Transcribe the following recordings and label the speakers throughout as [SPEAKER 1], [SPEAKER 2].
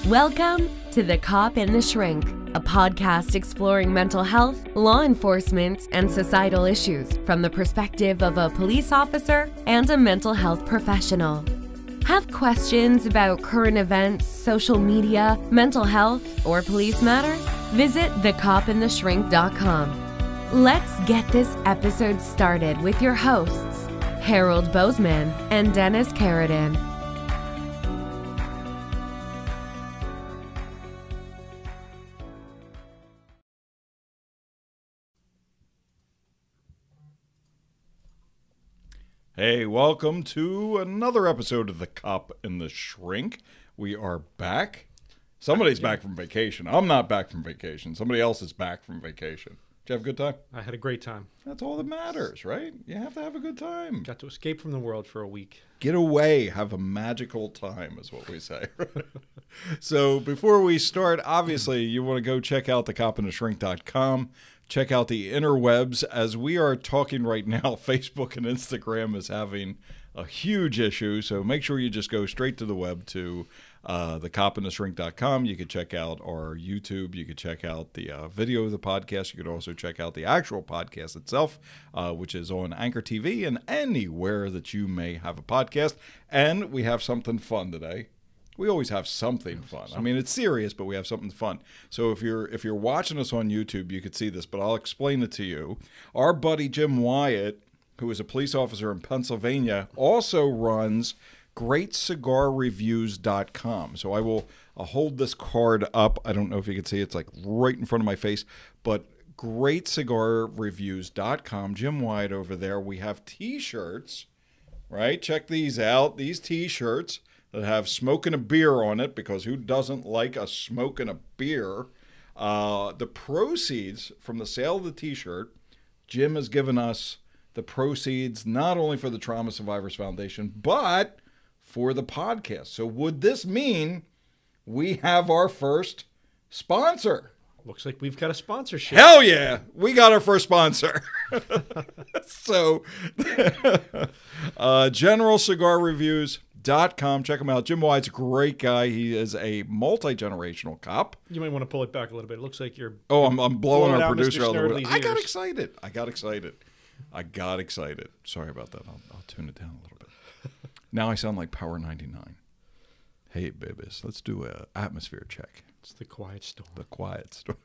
[SPEAKER 1] Welcome to The Cop and the Shrink, a podcast exploring mental health, law enforcement, and societal issues from the perspective of a police officer and a mental health professional. Have questions about current events, social media, mental health, or police matters? Visit thecopandtheshrink.com. Let's get this episode started with your hosts, Harold Bozeman and Dennis Carradine.
[SPEAKER 2] Hey, welcome to another episode of The Cop and the Shrink. We are back. Somebody's back from vacation. I'm not back from vacation. Somebody else is back from vacation. Did you have a good time?
[SPEAKER 3] I had a great time.
[SPEAKER 2] That's all that matters, right? You have to have a good time.
[SPEAKER 3] Got to escape from the world for a week.
[SPEAKER 2] Get away. Have a magical time is what we say. So before we start, obviously, you want to go check out thecopandtheshrink.com. Check out the interwebs. As we are talking right now, Facebook and Instagram is having a huge issue. So make sure you just go straight to the web to thecopandtheshrink.com. You could check out our YouTube. You could check out the video of the podcast. You could also check out the actual podcast itself, which is on Anchor TV and anywhere that you may have a podcast. And we have something fun today. We always have something fun. I mean, it's serious, but we have something fun. So if you're watching us on YouTube, you could see this, but I'll explain it to you. Our buddy Jim Wyatt, who is a police officer in Pennsylvania, also runs GreatCigarReviews.com. So I'll hold this card up. I don't know if you can see it. It's like right in front of my face, but GreatCigarReviews.com. Jim Wyatt over there. We have T-shirts, right? Check these out. These T-shirts that have smoking a beer on it, because who doesn't like a smoking a beer? The proceeds from the sale of the T-shirt, Jim has given us the proceeds not only for the Trauma Survivors Foundation, but for the podcast. So would this mean we have our first sponsor?
[SPEAKER 3] Looks like we've got a sponsorship.
[SPEAKER 2] Hell yeah, we got our first sponsor. So, GeneralCigarReviews.com. Check him out. Jim Wyatt's a great guy. He is a multi-generational cop.
[SPEAKER 3] You might want to pull it back a little bit. It looks like you're...
[SPEAKER 2] Oh, I'm blowing our
[SPEAKER 3] out
[SPEAKER 2] producer
[SPEAKER 3] Mr.
[SPEAKER 2] out of the way.
[SPEAKER 3] Snerdley's
[SPEAKER 2] I got
[SPEAKER 3] ears.
[SPEAKER 2] excited. Sorry about that. I'll tune it down a little bit. Now I sound like Power 99. Hey, babies, let's do a atmosphere check.
[SPEAKER 3] It's the quiet storm.
[SPEAKER 2] The quiet storm.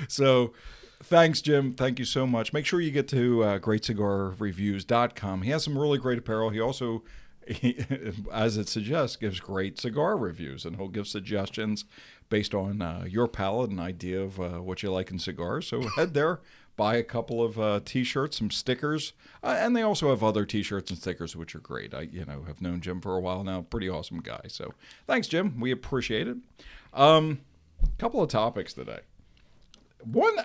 [SPEAKER 2] So, thanks, Jim. Thank you so much. Make sure you get to GreatCigarReviews.com. He has some really great apparel. He also, as it suggests, gives great cigar reviews, and he'll give suggestions based on your palate and idea of what you like in cigars. So head there, buy a couple of T-shirts, some stickers, and they also have other T-shirts and stickers, which are great. I have known Jim for a while now. Pretty awesome guy. So thanks, Jim. We appreciate it. Couple of topics today. One,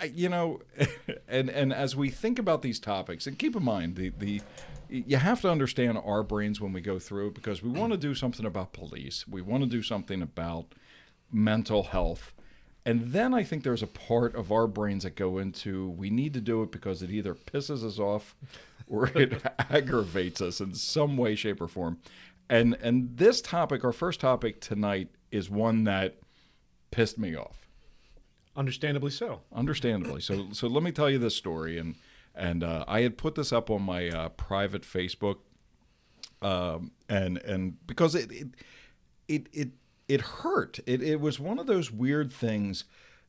[SPEAKER 2] and as we think about these topics, and keep in mind, you have to understand our brains when we go through it, because we want to do something about police. We want to do something about mental health. And then I think there's a part of our brains that go into, we need to do it because it either pisses us off or it aggravates us in some way, shape, or form. And this topic, our first topic tonight, is one that pissed me off.
[SPEAKER 3] Understandably so.
[SPEAKER 2] Understandably. So let me tell you this story. And I had put this up on my private Facebook, and because it hurt. It was one of those weird things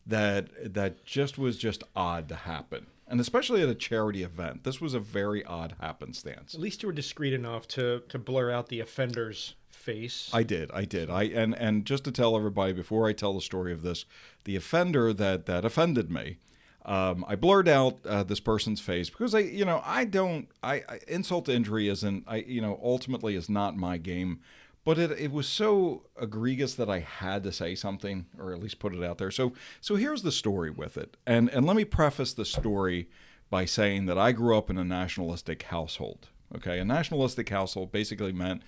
[SPEAKER 2] that just was just odd to happen. And especially at a charity event. This was a very odd happenstance.
[SPEAKER 3] At least you were discreet enough to blur out the offender's face.
[SPEAKER 2] I did. And just to tell everybody, before I tell the story of this, the offender that offended me, I blurred out this person's face because insult to injury isn't, ultimately is not my game. But it was so egregious that I had to say something, or at least put it out there. So here's the story with it. And let me preface the story by saying that I grew up in a nationalistic household. Okay, a nationalistic household basically meant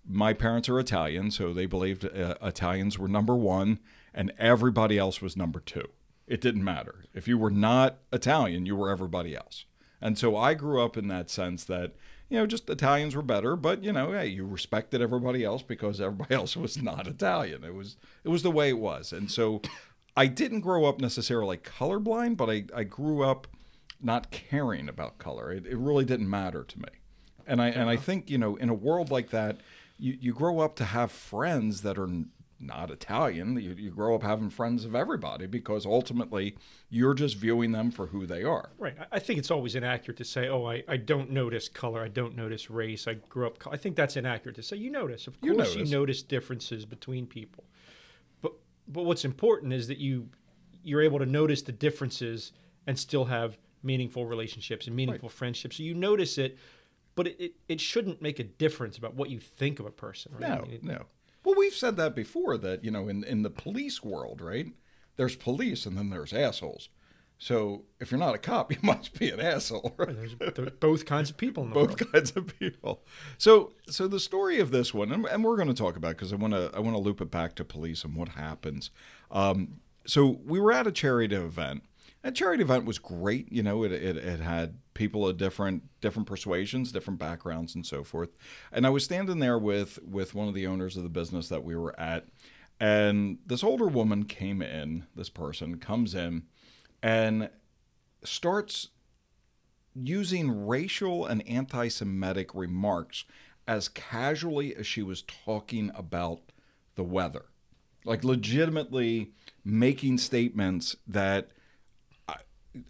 [SPEAKER 2] my parents are Italian, so they believed Italians were number one and everybody else was number two. It didn't matter. If you were not Italian, you were everybody else. And so I grew up in that sense that, just Italians were better, but hey, you respected everybody else because everybody else was not Italian. It was the way it was. And so I didn't grow up necessarily colorblind, but I grew up not caring about color. It really didn't matter to me. And I think, in a world like that, you grow up to have friends that are not Italian. You grow up having friends of everybody because ultimately you're just viewing them for who they are.
[SPEAKER 3] Right. I think it's always inaccurate to say, oh, I don't notice color. I don't notice race. I grew up. I think that's inaccurate to say. You notice. Of course you notice differences between people. But what's important is that you're able to notice the differences and still have meaningful relationships and meaningful friendships. So you notice it, but it shouldn't make a difference about what you think of a person. Right?
[SPEAKER 2] No. Well, we've said that before, that, in the police world, right, there's police and then there's assholes. So if you're not a cop, you must be an asshole. Right?
[SPEAKER 3] There's both kinds of people in the world.
[SPEAKER 2] Both kinds of people. So the story of this one, and we're going to talk about it because I want to loop it back to police and what happens. So we were at a charity event. That charity event was great. It had people of different persuasions, different backgrounds, and so forth. And I was standing there with one of the owners of the business that we were at, and this older woman came in. This person comes in and starts using racial and anti-Semitic remarks as casually as she was talking about the weather, like legitimately making statements that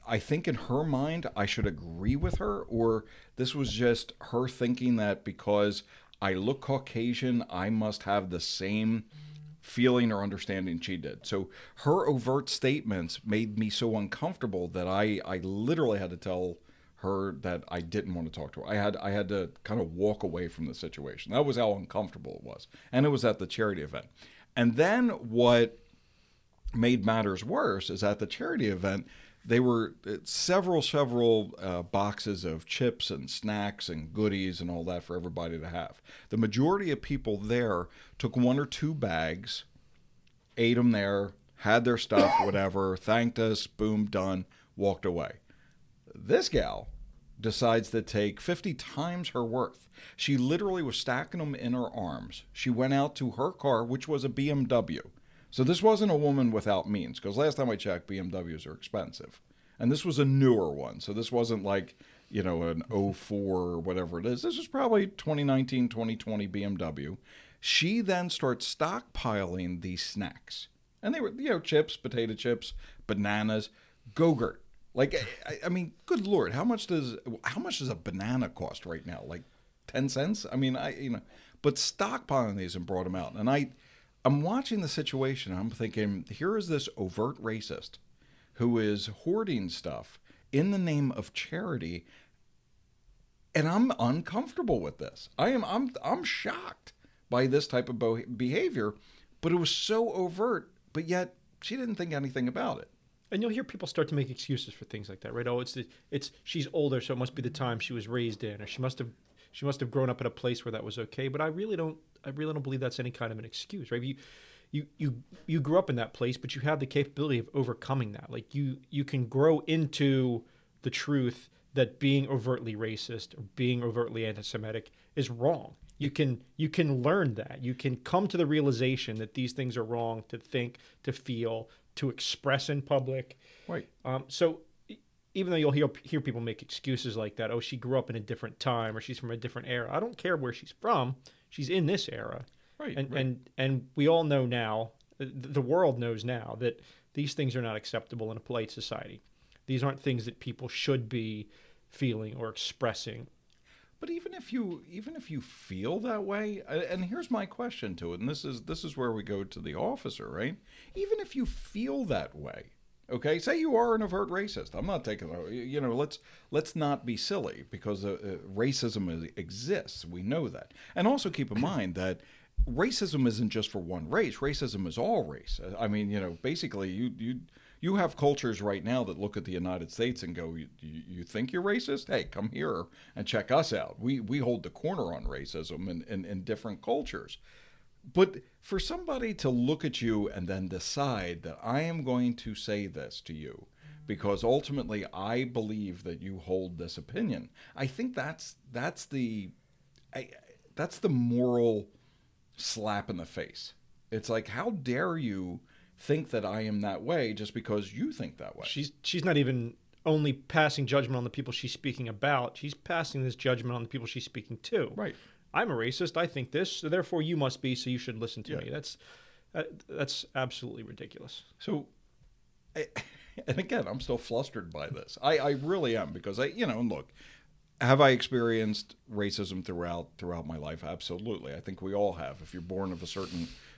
[SPEAKER 2] I think in her mind I should agree with her, or this was just her thinking that because I look Caucasian, I must have the same feeling or understanding she did. So her overt statements made me so uncomfortable that I literally had to tell her that I didn't want to talk to her. I had to kind of walk away from the situation. That was how uncomfortable it was. And it was at the charity event. And then what made matters worse is at the charity event, they were several boxes of chips and snacks and goodies and all that for everybody to have. The majority of people there took 1 or 2 bags, ate them there, had their stuff, whatever, thanked us, boom, done, walked away. This gal decides to take 50 times her worth. She literally was stacking them in her arms. She went out to her car, which was a BMW. So this wasn't a woman without means, because last time I checked, BMWs are expensive. And this was a newer one. So this wasn't like, an 04 or whatever it is. This was probably 2019, 2020 BMW. She then starts stockpiling these snacks. And they were, chips, potato chips, bananas, Go-Gurt. Like, I mean, good Lord, how much does a banana cost right now? Like 10 cents? I mean, but stockpiling these and brought them out. And I'm watching the situation. I'm thinking, here is this overt racist who is hoarding stuff in the name of charity, and I'm uncomfortable with this. I'm shocked by this type of behavior, but it was so overt. But yet she didn't think anything about it.
[SPEAKER 3] And you'll hear people start to make excuses for things like that, right? Oh, it's she's older, so it must be the time she was raised in, or she must have grown up in a place where that was okay. But I really don't believe that's any kind of an excuse, right? You grew up in that place, but you have the capability of overcoming that. Like you can grow into the truth that being overtly racist or being overtly anti-Semitic is wrong. You can learn that. You can come to the realization that these things are wrong to think, to feel, to express in public.
[SPEAKER 2] Right.
[SPEAKER 3] So even though you'll hear people make excuses like that, oh, she grew up in a different time or she's from a different era. I don't care where she's from. She's in this era.
[SPEAKER 2] Right.
[SPEAKER 3] And we all know now, the world knows now, that these things are not acceptable in a polite society. These aren't things that people should be feeling or expressing.
[SPEAKER 2] But even if you feel that way, and here's my question to it, and this is where we go to the officer, right? Even if you feel that way, okay, say you are an overt racist. I'm not taking, let's not be silly, because racism exists. We know that. And also keep in mind that racism isn't just for one race. Racism is all race. I mean, basically you have cultures right now that look at the United States and go, you think you're racist? Hey, come here and check us out. We hold the corner on racism in different cultures. But for somebody to look at you and then decide that I am going to say this to you because ultimately I believe that you hold this opinion. I think that's the moral slap in the face. It's like, how dare you think that I am that way just because you think that way?
[SPEAKER 3] She's not even only passing judgment on the people she's speaking about. She's passing this judgment on the people she's speaking to.
[SPEAKER 2] Right.
[SPEAKER 3] I'm a racist. I think this, so therefore you must be. So you should listen to me. That's absolutely ridiculous.
[SPEAKER 2] So, and again, I'm still flustered by this. I really am, because look, have I experienced racism throughout my life? Absolutely. I think we all have. If you're born of a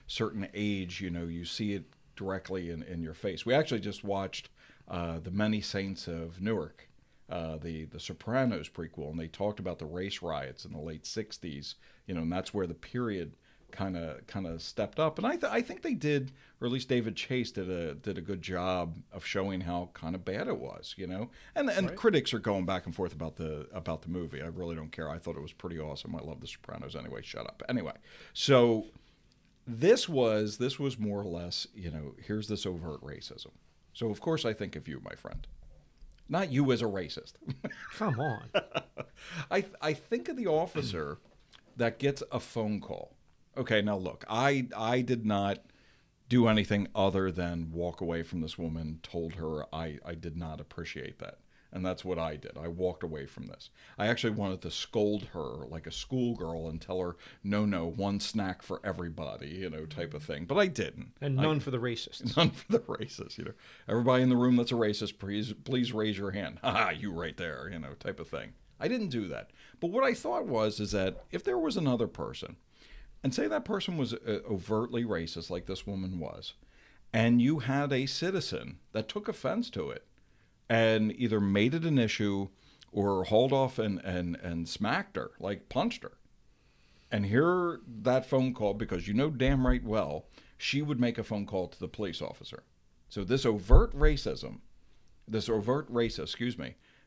[SPEAKER 2] certain age, you see it directly in your face. We actually just watched The Many Saints of Newark, the Sopranos prequel, and they talked about the race riots in the late 60s, and that's where the period kind of stepped up. And I think they did, or at least David Chase did a good job of showing how kind of bad it was, And right. Critics are going back and forth about the movie. I really don't care. I thought it was pretty awesome. I love The Sopranos anyway. Shut up. Anyway, so this was more or less, here's this overt racism. So of course I think of you, my friend. Not you as a racist.
[SPEAKER 3] Come on.
[SPEAKER 2] I think of the officer that gets a phone call. Okay, now look, I did not do anything other than walk away from this woman, told her I did not appreciate that. And that's what I did. I walked away from this. I actually wanted to scold her like a schoolgirl and tell her, no, one snack for everybody, type of thing. But I didn't.
[SPEAKER 3] And none for the racists.
[SPEAKER 2] None for the racists, Everybody in the room that's a racist, please raise your hand. Ha, you right there, type of thing. I didn't do that. But what I thought is that if there was another person, and say that person was overtly racist like this woman was, and you had a citizen that took offense to it, and either made it an issue or hauled off and smacked her, like punched her. And hear that phone call, because damn right well she would make a phone call to the police officer. So this overt racist,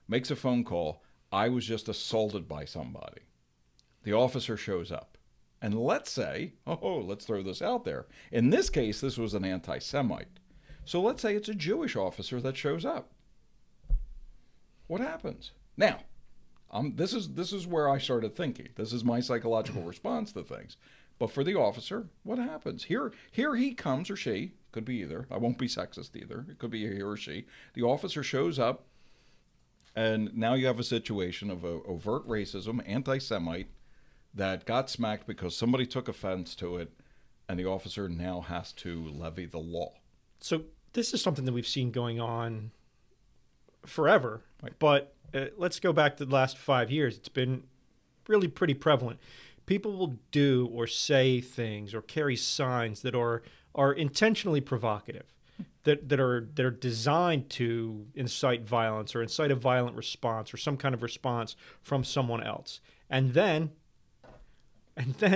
[SPEAKER 2] makes a phone call. I was just assaulted by somebody. The officer shows up. And let's say, let's throw this out there. In this case, this was an anti-Semite. So let's say it's a Jewish officer that shows up. What happens? Now, this is where I started thinking. This is my psychological response to things. But for the officer, what happens? Here he comes, or she, could be either. I won't be sexist either. It could be he or she. The officer shows up, and now you have a situation of overt racism, anti-Semite, that got smacked because somebody took offense to it, and the officer now has to levy the law.
[SPEAKER 3] So this is something that we've seen going on forever,
[SPEAKER 2] right.
[SPEAKER 3] But let's go back to the last 5 years. It's been really pretty prevalent. People will do or say things or carry signs that are intentionally provocative, that are designed to incite violence or incite a violent response or some kind of response from someone else. And then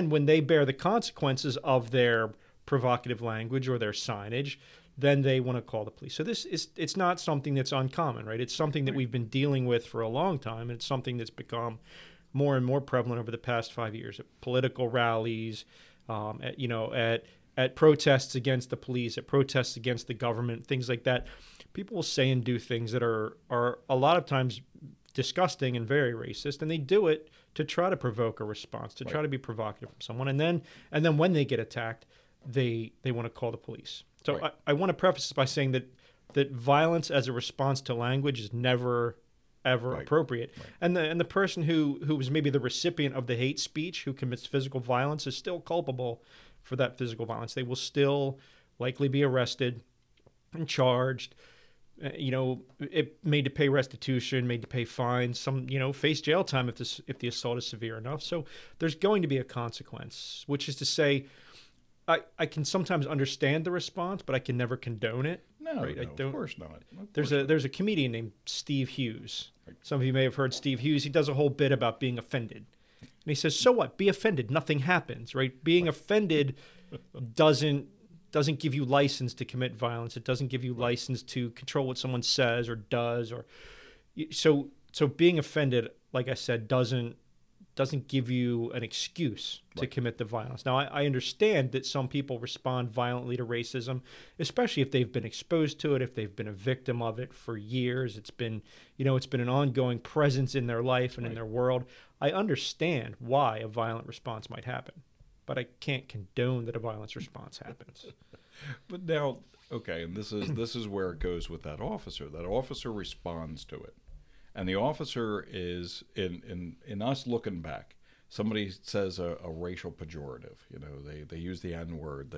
[SPEAKER 3] when they bear the consequences of their provocative language or their signage, then they want to call the police. So it's not something that's uncommon, right? It's something that we've been dealing with for a long time, and it's something that's become more and more prevalent over the past 5 years at political rallies, at protests against the police, at protests against the government, things like that. People will say and do things that are a lot of times disgusting and very racist, and they do it to try to provoke a response, to try to be provocative from someone, and then when they get attacked, they want to call the police. So I want to preface this by saying that violence as a response to language is never, ever appropriate. Right. And the person who was maybe the recipient of the hate speech who commits physical violence is still culpable for that physical violence. They will still likely be arrested and charged, made to pay restitution, made to pay fines, some, face jail time if the assault is severe enough. So there's going to be a consequence, which is to say, I can sometimes understand the response, but I can never condone it.
[SPEAKER 2] No, of course not.
[SPEAKER 3] There's a comedian named Steve Hughes. Right. Some of you may have heard Steve Hughes. He does a whole bit about being offended. And he says, so what? Be offended. Nothing happens, right? Being offended doesn't give you license to commit violence. It doesn't give you license to control what someone says or does. So being offended, like I said, doesn't doesn't give you an excuse to commit the violence. Now, I understand that some people respond violently to racism, especially if they've been exposed to it, if they've been a victim of it for years. It's been, it's been an ongoing presence in their life and in their world. I understand why a violent response might happen, but I can't condone that a violent response happens.
[SPEAKER 2] But now, okay, and this is where it goes with that officer. That officer responds to it. And the officer is, in us looking back, somebody says a racial pejorative. They use the N-word.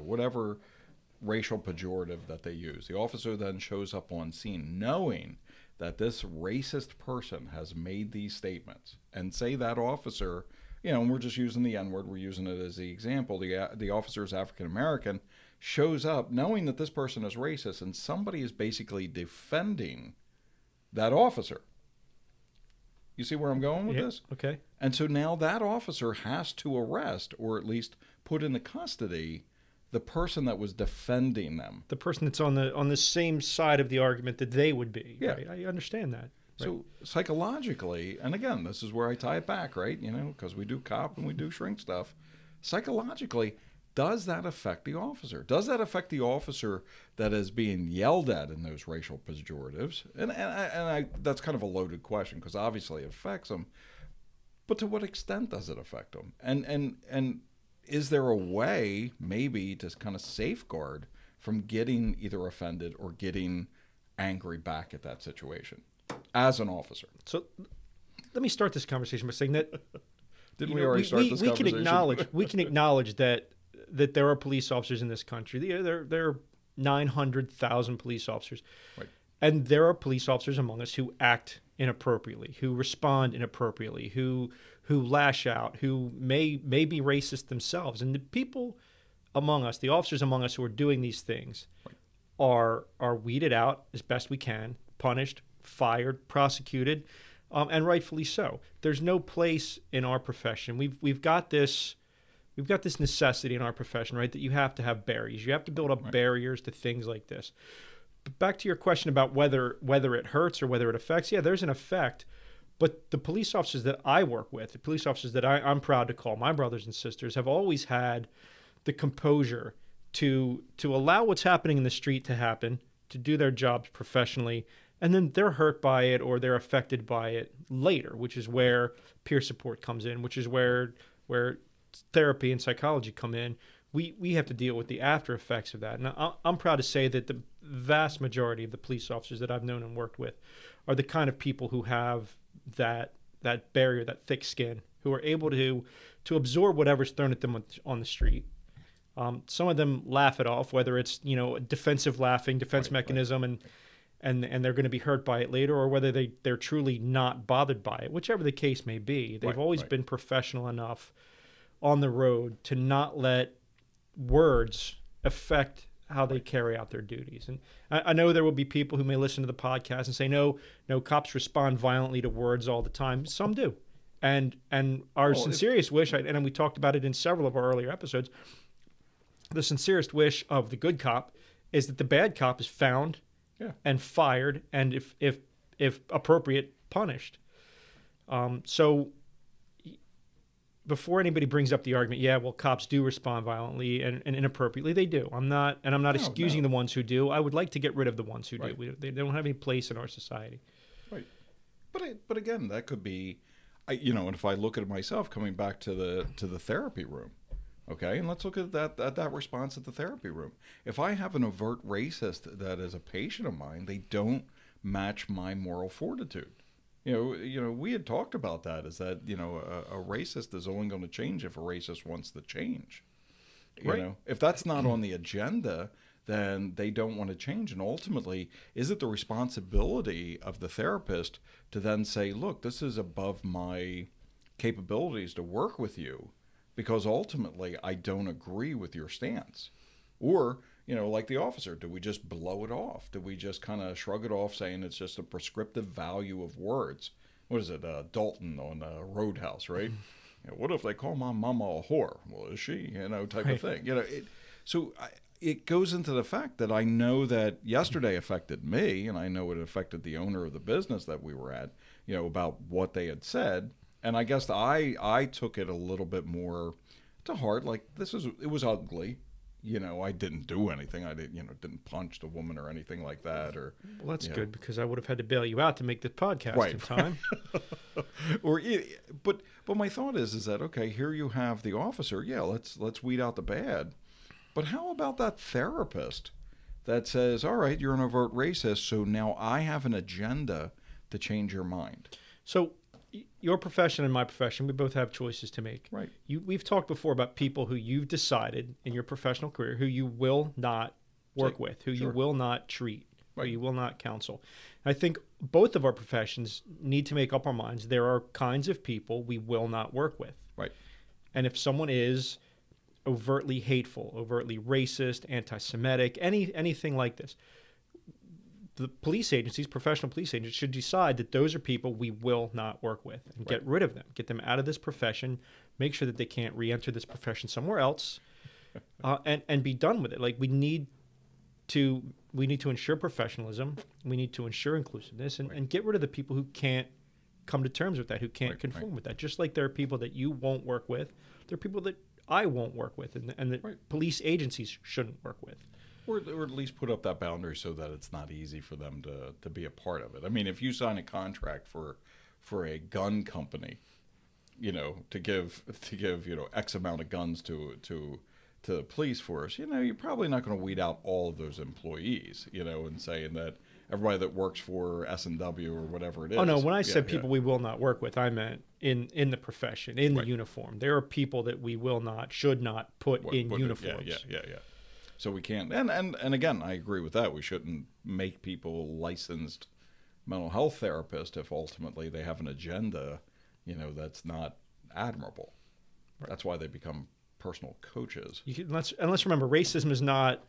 [SPEAKER 2] Whatever racial pejorative that they use. The officer then shows up on scene knowing that this racist person has made these statements. And say that officer, and we're just using the N-word, we're using it as the example, the officer is African-American, shows up knowing that this person is racist, and somebody is basically defending that officer. You see where I'm going with this?
[SPEAKER 3] Okay.
[SPEAKER 2] And so now that officer has to arrest, or at least put into custody, the person that was defending them.
[SPEAKER 3] The person that's on the same side of the argument that they would be.
[SPEAKER 2] Yeah.
[SPEAKER 3] Right? I understand that.
[SPEAKER 2] So psychologically, and again, this is where I tie it back, right? Because we do cop and we do shrink stuff. Psychologically, does that affect the officer? Does that affect the officer that is being yelled at in those racial pejoratives? And that's kind of a loaded question because obviously it affects them. But to what extent does it affect them? And is there a way maybe to kind of safeguard from getting either offended or getting angry back at that situation as an officer?
[SPEAKER 3] So let me start this conversation by saying that
[SPEAKER 2] Didn't we already start this conversation?
[SPEAKER 3] We can acknowledge that there are police officers in this country. There are 900,000 police officers.
[SPEAKER 2] Right.
[SPEAKER 3] And there are police officers among us who act inappropriately, who respond inappropriately, who lash out, who may be racist themselves. And the people among us, the officers among us who are doing these things are weeded out as best we can, punished, fired, prosecuted, and rightfully so. There's no place in our profession. We've got this necessity in our profession, right, that you have to have barriers. You have to build up barriers to things like this. But back to your question about whether it hurts or whether it affects, yeah, there's an effect. But the police officers that I work with, the police officers that I'm proud to call my brothers and sisters, have always had the composure to allow what's happening in the street to happen, to do their jobs professionally, and then they're hurt by it or they're affected by it later, which is where peer support comes in, which is where therapy and psychology come in. We have to deal with the after effects of that. And I'm proud to say that the vast majority of the police officers that I've known and worked with are the kind of people who have that barrier, that thick skin, who are able to absorb whatever's thrown at them on the street. Some of them laugh it off, whether it's a defense mechanism, and they're going to be hurt by it later, or whether they're truly not bothered by it. Whichever the case may be, they've always been professional enough on the road to not let words affect how they carry out their duties. And I know there will be people who may listen to the podcast and say, no, cops respond violently to words all the time. Some do. And our sincerest wish, and we talked about it in several of our earlier episodes, the sincerest wish of the good cop is that the bad cop is found and fired, and if appropriate, punished. So before anybody brings up the argument, cops do respond violently and inappropriately. They do. I'm not excusing the ones who do. I would like to get rid of the ones who do. They don't have any place in our society. Right.
[SPEAKER 2] But again, that could be, and if I look at it myself, coming back to the therapy room, okay, and let's look at that response at the therapy room. If I have an overt racist that is a patient of mine, they don't match my moral fortitude. We had talked about that, is that, a racist is only going to change if a racist wants to change. If that's not on the agenda, then they don't want to change. And ultimately, is it the responsibility of the therapist to then say, look, this is above my capabilities to work with you because ultimately I don't agree with your stance? Or, like the officer, do we just blow it off? Do we just kind of shrug it off saying it's just a prescriptive value of words? What is it, Dalton on Roadhouse, right? What if they call my mama a whore? Well, is she? Type of thing. It goes into the fact that I know that yesterday affected me, and I know it affected the owner of the business that we were at, about what they had said. And I guess I took it a little bit more to heart. Like, it was ugly. You know, I didn't do anything. I didn't punch the woman or anything like that. Or
[SPEAKER 3] well, that's good, because I would have had to bail you out to make the podcast
[SPEAKER 2] right.
[SPEAKER 3] in time.
[SPEAKER 2] But my thought is that, okay, here you have the officer. Yeah, let's weed out the bad. But how about that therapist that says, all right, you're an overt racist, so now I have an agenda to change your mind?
[SPEAKER 3] So your profession and my profession, we both have choices to make.
[SPEAKER 2] Right.
[SPEAKER 3] We've talked before about people who you've decided in your professional career who you will not work with, who you will not treat, who you will not counsel. I think both of our professions need to make up our minds. There are kinds of people we will not work with.
[SPEAKER 2] Right.
[SPEAKER 3] And if someone is overtly hateful, overtly racist, anti-Semitic, anything like this, the police agencies, professional police agents, should decide that those are people we will not work with and get rid of them, get them out of this profession, make sure that they can't re-enter this profession somewhere else, and be done with it. Like, we need to ensure professionalism, we need to ensure inclusiveness, and get rid of the people who can't come to terms with that, who can't conform with that. Just like there are people that you won't work with, there are people that I won't work with, and that police agencies shouldn't work with.
[SPEAKER 2] Or at least put up that boundary so that it's not easy for them to be a part of it. I mean, if you sign a contract for a gun company, you know, to give X amount of guns to the police force, you know, you're probably not going to weed out all of those employees, you know, and saying that everybody that works for S&W or whatever it is.
[SPEAKER 3] Oh no, when I said people we will not work with, I meant in the profession, in the uniform. There are people that we will not, should not put in uniforms.
[SPEAKER 2] Yeah. So we can't, and again, I agree with that. We shouldn't make people licensed mental health therapists if ultimately they have an agenda, you know, that's not admirable. That's why they become personal coaches.
[SPEAKER 3] Let's remember, racism is not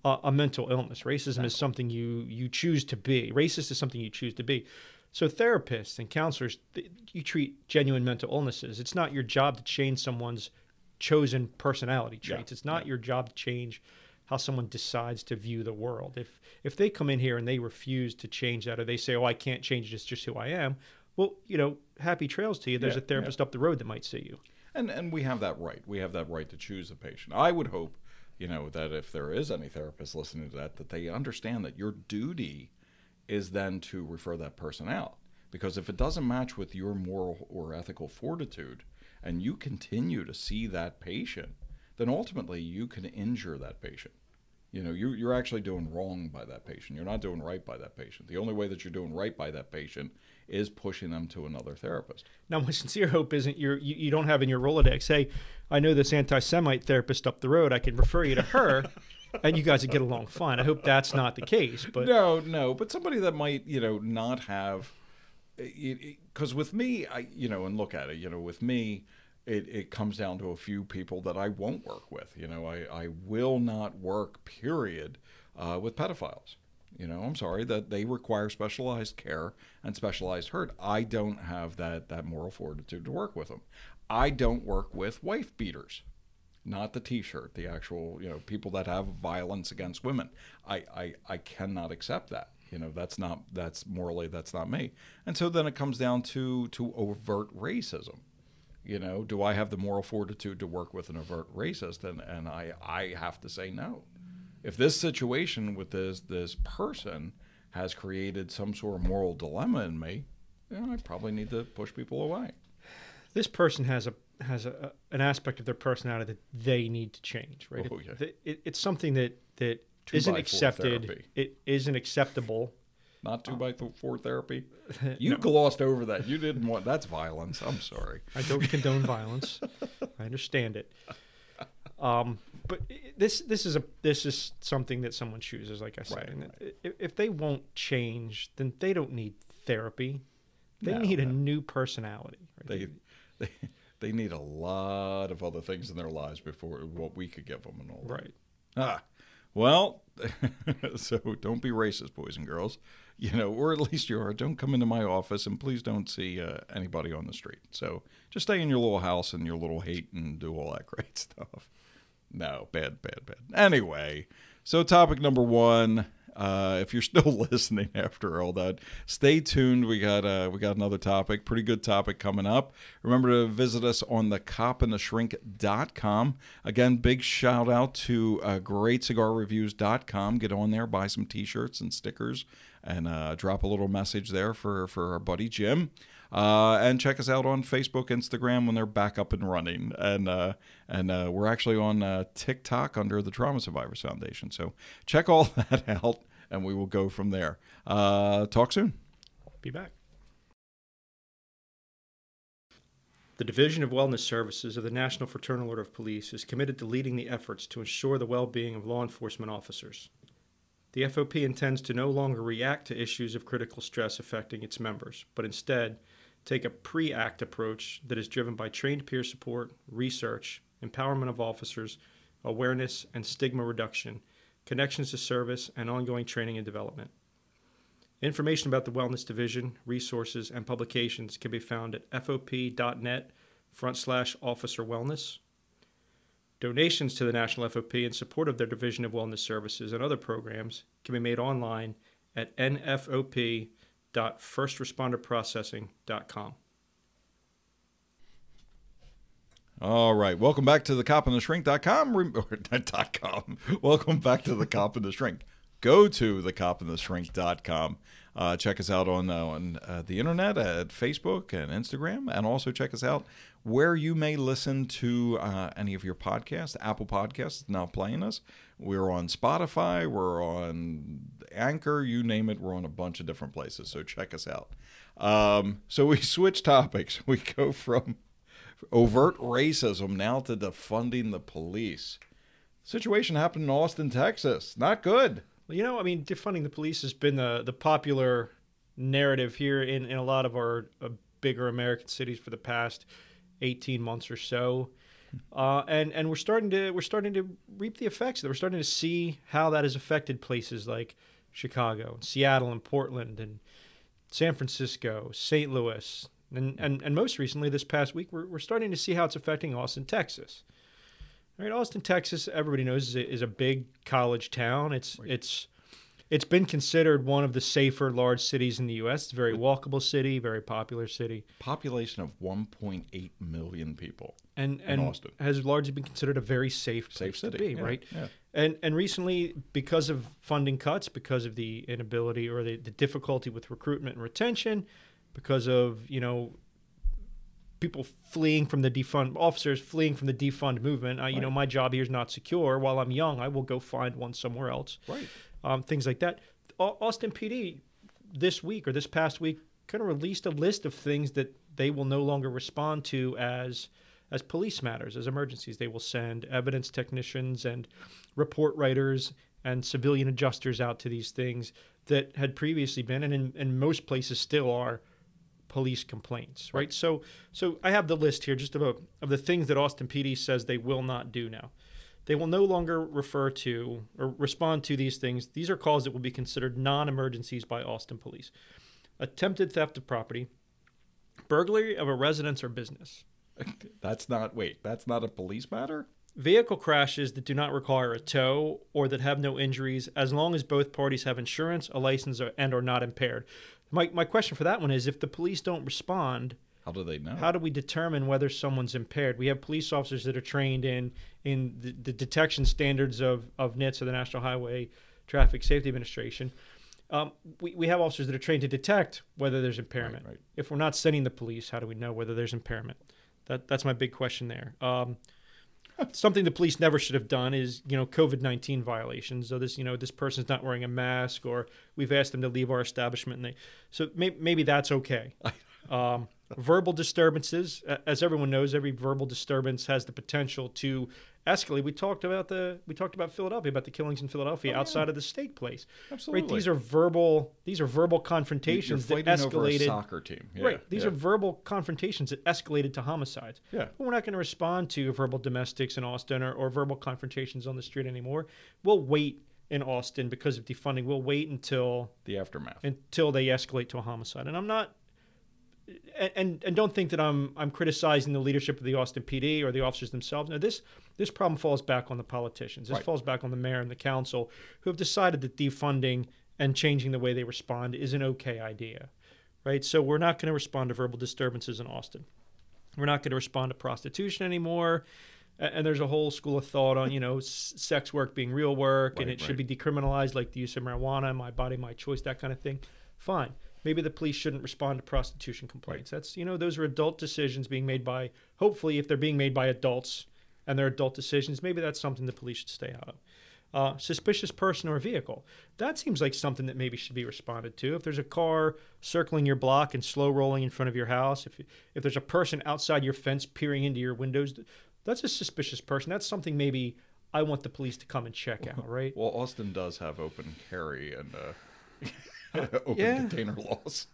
[SPEAKER 3] a mental illness. Racism is something you choose to be. Racist is something you choose to be. So therapists and counselors, you treat genuine mental illnesses. It's not your job to change someone's chosen personality traits. It's not your job to change how someone decides to view the world. If they come in here and they refuse to change that, or they say, oh, I can't change it, it's just who I am, well, you know, happy trails to you. There's a therapist up the road that might see you.
[SPEAKER 2] And we have that right. We have that right to choose a patient. I would hope, you know, that if there is any therapist listening to that they understand that your duty is then to refer that person out. Because if it doesn't match with your moral or ethical fortitude, and you continue to see that patient, then ultimately you can injure that patient. You know, you're actually doing wrong by that patient. You're not doing right by that patient. The only way that you're doing right by that patient is pushing them to another therapist.
[SPEAKER 3] Now, my sincere hope isn't you don't have in your Rolodex, hey, I know this anti-Semite therapist up the road, I can refer you to her, and you guys would get along fine. I hope that's not the case. But
[SPEAKER 2] No, but somebody that might, you know, not have, because with me, and look at it, you know, with me, it comes down to a few people that I won't work with. You know, I will not work, period, with pedophiles. You know, I'm sorry, that they require specialized care and specialized hurt. I don't have that moral fortitude to work with them. I don't work with wife beaters, not the T-shirt, the actual, you know, people that have violence against women. I cannot accept that. You know, that's morally, that's not me. And so then it comes down to overt racism. You know, do I have the moral fortitude to work with an overt racist? And I have to say no. If this situation with this person has created some sort of moral dilemma in me, you know, I probably need to push people away.
[SPEAKER 3] This person has an aspect of their personality that they need to change, right?
[SPEAKER 2] Oh, yeah.
[SPEAKER 3] It's something that isn't accepted.
[SPEAKER 2] Therapy.
[SPEAKER 3] It isn't acceptable.
[SPEAKER 2] Not 2x4 therapy. You glossed over that. You didn't want. That's violence. I'm sorry.
[SPEAKER 3] I don't condone violence. I understand it. But this is something that someone chooses, like I said.
[SPEAKER 2] Right.
[SPEAKER 3] And if they won't change, then they don't need therapy. They need a new personality. Right?
[SPEAKER 2] They need a lot of other things in their lives before what we could give them and all.
[SPEAKER 3] Right.
[SPEAKER 2] Well, so don't be racist, boys and girls. You know, or at least you are. Don't come into my office, and please don't see anybody on the street. So just stay in your little house and your little hate and do all that great stuff. No, bad. Anyway, so topic number 1, If you're still listening after all that, stay tuned. We got another topic, pretty good topic coming up. Remember to visit us on thecopandtheshrink.com. Again, big shout out to greatcigarreviews.com. Get on there, buy some T-shirts and stickers, and drop a little message there for our buddy Jim. And check us out on Facebook, Instagram when they're back up and running. And we're actually on TikTok under the Trauma Survivors Foundation. So check all that out, and we will go from there. Talk soon.
[SPEAKER 3] Be back. The Division of Wellness Services of the National Fraternal Order of Police is committed to leading the efforts to ensure the well-being of law enforcement officers. The FOP intends to no longer react to issues of critical stress affecting its members, but instead take a pre-act approach that is driven by trained peer support, research, empowerment of officers, awareness and stigma reduction, connections to service, and ongoing training and development. Information about the Wellness Division, resources, and publications can be found at fop.net/officer wellness. Donations to the National FOP in support of their Division of Wellness Services and other programs can be made online at nfop.firstresponderprocessing.com.
[SPEAKER 2] All right. Welcome back to thecopandtheshrink.com. Welcome back to the Cop and the Shrink. Go to thecopandtheshrink.com. Check us out on the internet at Facebook and Instagram, and also check us out where you may listen to any of your podcasts. Apple Podcasts is now playing us. We're on Spotify. We're on Anchor. You name it. We're on a bunch of different places, so check us out. So we switch topics. We go from overt racism now to defunding the police. Situation happened in Austin, Texas. Not good.
[SPEAKER 3] Well, you know, I mean, defunding the police has been the popular narrative here in a lot of our bigger American cities for the past 18 months or so, and we're starting to reap the effects of it. We're starting to see how that has affected places like Chicago, Seattle, and Portland, and San Francisco, St. Louis, and most recently this past week, we're starting to see how it's affecting Austin, Texas. All right, Austin, Texas, everybody knows is a big college town. It's been considered one of the safer large cities in the U.S. It's a very walkable city, very popular city.
[SPEAKER 2] Population of 1.8 million people.
[SPEAKER 3] And
[SPEAKER 2] Austin
[SPEAKER 3] has largely been considered a very safe place
[SPEAKER 2] city
[SPEAKER 3] to be,
[SPEAKER 2] yeah,
[SPEAKER 3] right?
[SPEAKER 2] Yeah.
[SPEAKER 3] And recently, because of funding cuts, because of the inability or the difficulty with recruitment and retention, because of, people fleeing from the defund, officers fleeing from the defund movement.
[SPEAKER 2] Right.
[SPEAKER 3] My job here is not secure. While I'm young, I will go find one somewhere else.
[SPEAKER 2] Right.
[SPEAKER 3] Things like that. Austin PD this week or this past week kind of released a list of things that they will no longer respond to as police matters, as emergencies. They will send evidence technicians and report writers and civilian adjusters out to these things that had previously been, and in most places still are, police complaints, right? So I have the list here just of the things that Austin PD says they will not do now. They will no longer refer to or respond to these things. These are calls that will be considered non-emergencies by Austin police. Attempted theft of property, burglary of a residence or business.
[SPEAKER 2] That's not a police matter?
[SPEAKER 3] Vehicle crashes that do not require a tow or that have no injuries as long as both parties have insurance, a license, and are not impaired. My question for that one is, if the police don't respond,
[SPEAKER 2] how do they know?
[SPEAKER 3] How do we determine whether someone's impaired? We have police officers that are trained in the detection standards of NHTSA, the National Highway Traffic Safety Administration. We have officers that are trained to detect whether there's impairment.
[SPEAKER 2] Right.
[SPEAKER 3] If we're not sending the police, how do we know whether there's impairment? That's my big question there. Something the police never should have done is, COVID-19 violations. So this person's not wearing a mask, or we've asked them to leave our establishment, so maybe that's okay. Verbal disturbances, as everyone knows, every verbal disturbance has the potential to escalate. We talked about Philadelphia, about the killings in Philadelphia outside of the steak place.
[SPEAKER 2] Absolutely.
[SPEAKER 3] Right? These are verbal confrontations that escalated.
[SPEAKER 2] Over a soccer team. Yeah,
[SPEAKER 3] right. These are verbal confrontations that escalated to homicides.
[SPEAKER 2] Yeah.
[SPEAKER 3] But we're not going to respond to verbal domestics in Austin or verbal confrontations on the street anymore. We'll wait in Austin because of defunding. We'll wait until
[SPEAKER 2] the aftermath,
[SPEAKER 3] until they escalate to a homicide. And I'm not. And don't think that I'm criticizing the leadership of the Austin PD or the officers themselves. No, this this problem falls back on the politicians. This
[SPEAKER 2] Right.
[SPEAKER 3] falls back on the mayor and the council, who have decided that defunding and changing the way they respond is an okay idea, right? So we're not going to respond to verbal disturbances in Austin. We're not going to respond to prostitution anymore. And there's a whole school of thought on, sex work being real work, and it should be decriminalized, like the use of marijuana, my body, my choice, that kind of thing. Fine. Maybe the police shouldn't respond to prostitution complaints. That's, those are adult decisions being made by, hopefully, if they're being made by adults and they're adult decisions, maybe that's something the police should stay out of. Suspicious person or vehicle. That seems like something that maybe should be responded to. If there's a car circling your block and slow rolling in front of your house, if there's a person outside your fence peering into your windows, that's a suspicious person. That's something maybe I want the police to come and check out, right?
[SPEAKER 2] Well, Austin does have open carry and open container laws.